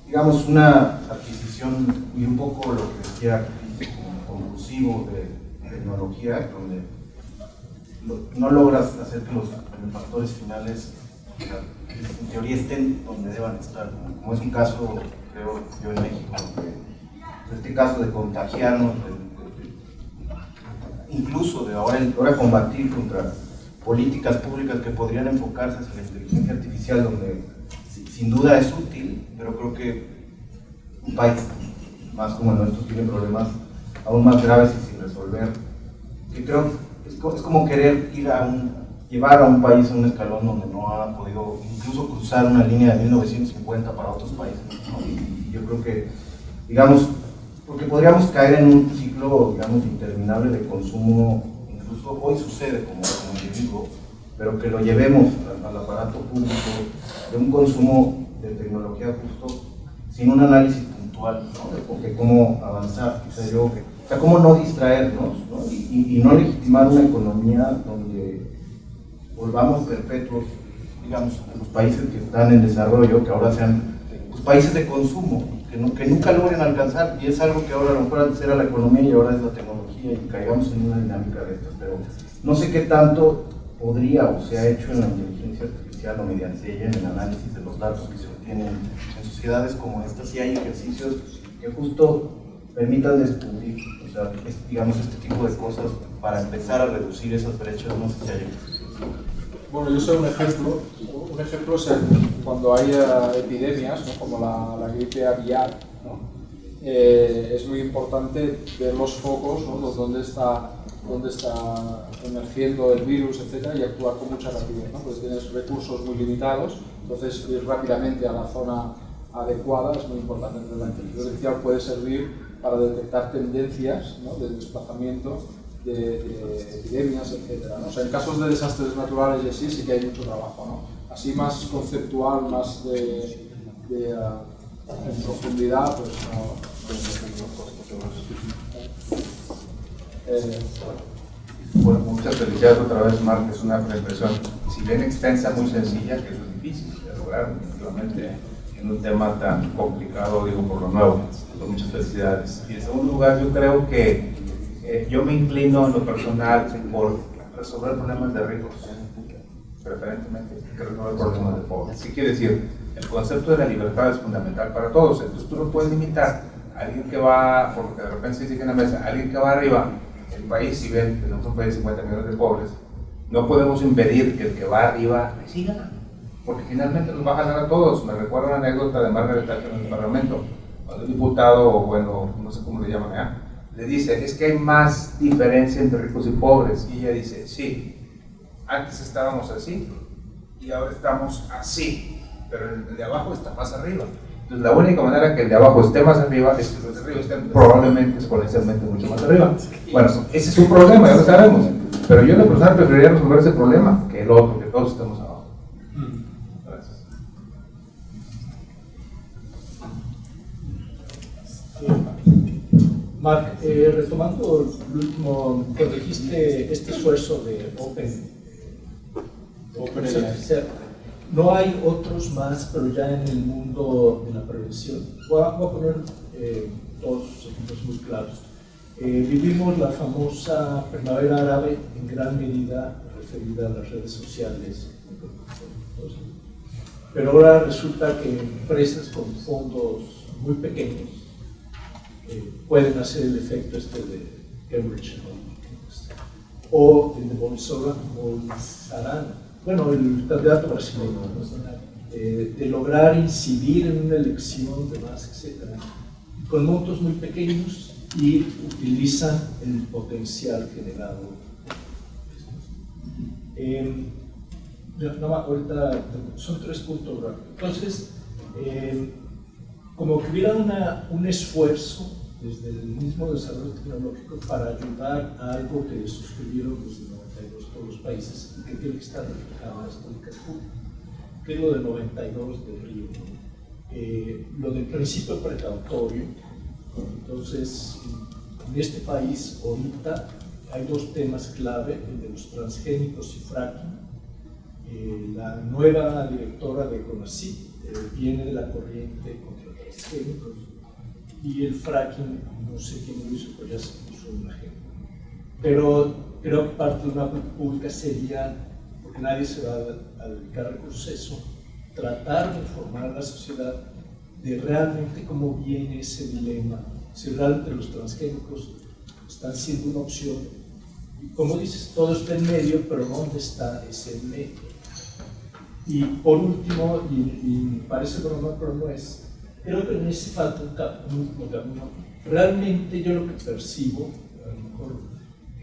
digamos, una adquisición y un poco lo que decía como conclusivo de tecnología, donde no logras hacer que los factores finales en teoría estén donde deban estar, como es un caso, creo yo, en México, este caso de contagiarnos, incluso de ahora combatir contra políticas públicas que podrían enfocarse hacia la inteligencia artificial, donde sin duda es útil, pero creo que un país más como el nuestro tiene problemas aún más graves y sin resolver, que creo que es como querer llevar a un país a un escalón donde no ha podido incluso cruzar una línea de 1950 para otros países, ¿no? Y yo creo que, digamos, porque podríamos caer en un ciclo, digamos, interminable de consumo, incluso hoy sucede como individuo, pero que lo llevemos al aparato público, de un consumo de tecnología justo sin un análisis puntual, ¿no? De cómo avanzar, o sea, cómo no distraernos, ¿no? Y no legitimar una economía donde volvamos perpetuos, digamos, en los países que están en desarrollo, que ahora sean pues, países de consumo, que nunca logren alcanzar, y es algo que ahora a lo mejor antes era la economía y ahora es la tecnología, y caigamos en una dinámica de estas, pero no sé qué tanto podría o se ha hecho en la inteligencia artificial o mediante ella en el análisis de los datos que se obtienen en sociedades como estas, si hay ejercicios que justo permitan descubrir, o sea, digamos, este tipo de cosas para empezar a reducir esas brechas, no sé si hay ejercicios. Bueno, yo sé un ejemplo es cuando hay epidemias, ¿no? Como la gripe aviar, ¿no? Es muy importante ver los focos, ¿no? Dónde está emergiendo el virus, etcétera, y actuar con mucha rapidez, ¿no? Pues tienes recursos muy limitados, entonces ir rápidamente a la zona adecuada es muy importante. Entonces, la inteligencia artificial puede servir para detectar tendencias, ¿no? De desplazamiento de epidemias, etcétera, ¿no? O sea, en casos de desastres naturales y así sí que hay mucho trabajo, ¿no? Así más conceptual, más en profundidad, pues no. Bueno, muchas felicidades otra vez, Marc, es una impresión, si bien extensa, muy sencilla, que eso es difícil de lograr, definitivamente, en un tema tan complicado, digo, por lo nuevo. Muchas felicidades. Y en segundo lugar, yo creo que yo me inclino en lo personal por resolver problemas de ricos, preferentemente, que resolver problemas de pobres. ¿Qué quiere decir? El concepto de la libertad es fundamental para todos, entonces tú no puedes limitar a alguien que va, porque de repente se dice en la mesa, alguien que va arriba, el país, si ven que somos un país de 50 millones de pobres, no podemos impedir que el que va arriba le siga, porque finalmente nos va a ganar a todos. Me recuerda una anécdota de Margaret Thatcher en el Parlamento, cuando el diputado, o bueno, no sé cómo le llaman allá, le dice, es que hay más diferencia entre ricos y pobres, y ella dice, sí, antes estábamos así, y ahora estamos así, pero el de abajo está más arriba. Entonces la única manera que el de abajo esté más arriba es que los de arriba estén probablemente exponencialmente mucho más arriba. Bueno, ese es un problema, ya lo sabemos, pero yo en lo personal preferiría resolver ese problema que el otro, que todos estemos abajo. Gracias. Marc, retomando el último, cuando dijiste este esfuerzo de OpenAI, No hay otros más, pero ya en el mundo de la prevención. Voy a poner dos ejemplos muy claros. Vivimos la famosa primavera árabe en gran medida referida a las redes sociales. Pero ahora resulta que empresas con fondos muy pequeños pueden hacer el efecto de Cambridge Analytica o el de Bolsonaro, bueno, el candidato brasileño, de lograr incidir en una elección, demás, etc. Con montos muy pequeños y utilizan el potencial generado. Ahorita son 3 puntos rápidos. Entonces, como que hubiera un esfuerzo desde el mismo desarrollo tecnológico para ayudar a algo que suscribieron los 92 todos los países y que tiene que estar reflejado en las políticas públicas, que es lo del 92 de Río, lo del principio precautorio. Entonces, en este país ahorita hay 2 temas clave, el de los transgénicos y fracking. La nueva directora de CONACYT viene de la corriente contra transgénicos y el fracking, no sé quién lo hizo, pero ya se puso en la agenda. Pero creo que parte de una política pública sería, porque nadie se va a dedicar recursos a eso, tratar de informar a la sociedad de realmente cómo viene ese dilema, si realmente los transgénicos están siendo una opción. Y como dices, todo está en medio, pero ¿dónde está ese medio? Y por último, y parece broma, pero no es, creo que en ese falta un último camino. Realmente yo lo que percibo, a lo mejor,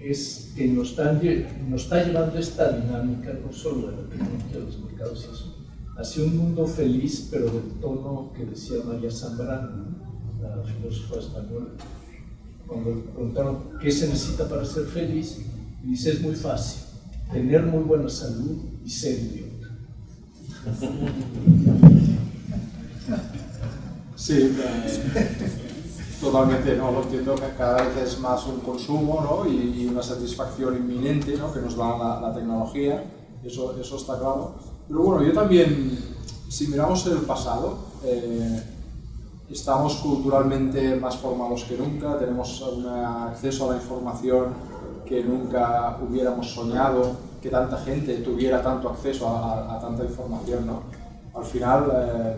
es que nos está llevando esta dinámica, no solo de la tecnología de los mercados y eso, hacia un mundo feliz, pero del tono que decía María Zambrano, la filósofa española, cuando le preguntaron qué se necesita para ser feliz, y dice: es muy fácil, tener muy buena salud y ser idiota. Sí, totalmente, ¿no? Lo entiendo, que cada vez es más un consumo, ¿no? y una satisfacción inminente, ¿no? Que nos da la tecnología, eso está claro. Pero bueno, yo también, si miramos el pasado, estamos culturalmente más formados que nunca, tenemos un acceso a la información que nunca hubiéramos soñado, que tanta gente tuviera tanto acceso a tanta información, ¿no? Al final,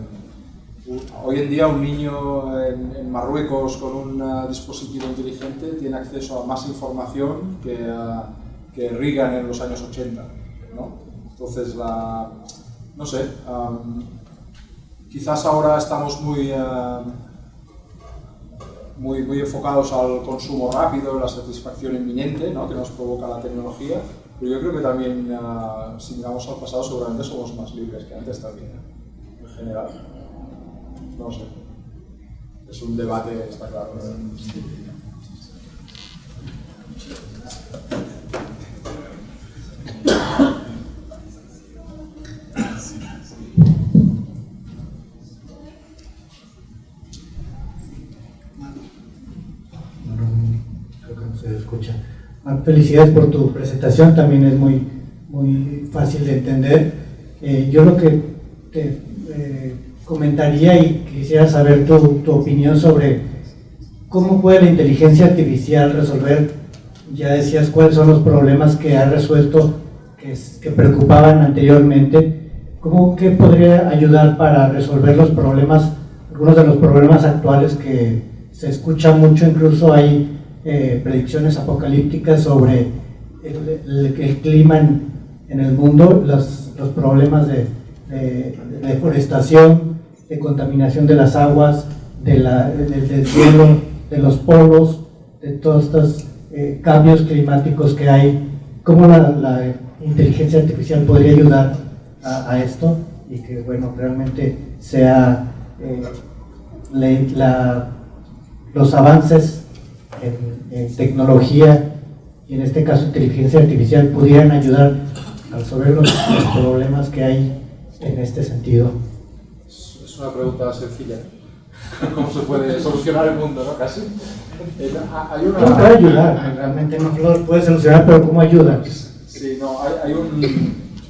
hoy en día un niño en Marruecos con un dispositivo inteligente tiene acceso a más información que Reagan en los años 80, ¿no? Entonces, no sé, quizás ahora estamos muy enfocados al consumo rápido, la satisfacción inminente, ¿no? Que nos provoca la tecnología, pero yo creo que también, si miramos al pasado, seguramente somos más libres que antes también, en general. No sé, es un debate, está claro. Creo que no se escucha. Felicidades por tu presentación, también es muy fácil de entender. Yo lo que te comentaría y quisiera saber tu opinión sobre cómo puede la inteligencia artificial resolver, ya decías cuáles son los problemas que ha resuelto, que preocupaban anteriormente, ¿qué podría ayudar para resolver los problemas, algunos de los problemas actuales que se escucha mucho? Incluso hay predicciones apocalípticas sobre el clima en el mundo, los problemas de deforestación, de contaminación de las aguas, del cielo, de los polos, de todos estos cambios climáticos que hay. ¿Cómo la inteligencia artificial podría ayudar a esto? Y que, bueno, realmente sea los avances en tecnología y en este caso inteligencia artificial pudieran ayudar a resolver los problemas que hay en este sentido. Es una pregunta sencilla. ¿Cómo se puede solucionar el mundo, no? Casi. ¿Cómo puede ayudar? Realmente no lo puede solucionar, pero ¿cómo ayuda? Sí, no, hay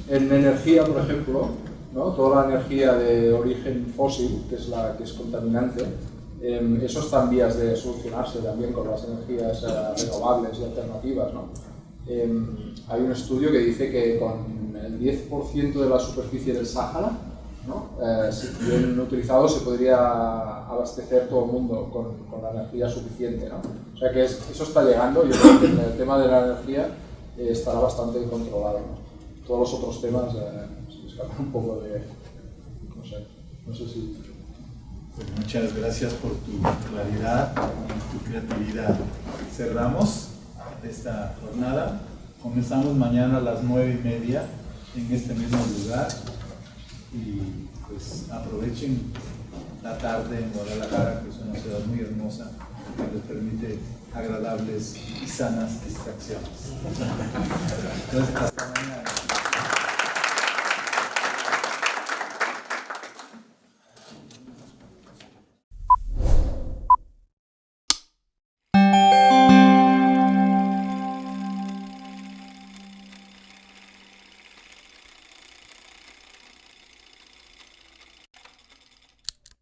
en energía, por ejemplo, ¿no? Toda la energía de origen fósil, que es la que es contaminante, eso está en vías de solucionarse también con las energías renovables y alternativas, ¿no? Hay un estudio que dice que con el 10% de la superficie del Sáhara, ¿no? Si bien utilizado, se podría abastecer todo el mundo con la energía suficiente, ¿no? O sea que eso está llegando. Yo creo que el tema de la energía estará bastante controlado, ¿no? Todos los otros temas se escapan un poco de... no sé si... Pues muchas gracias por tu claridad y tu creatividad. Cerramos esta jornada. Comenzamos mañana a las 9:30 en este mismo lugar. Y pues aprovechen la tarde en Guadalajara, que es una ciudad muy hermosa, que les permite agradables y sanas distracciones. Entonces, hasta mañana.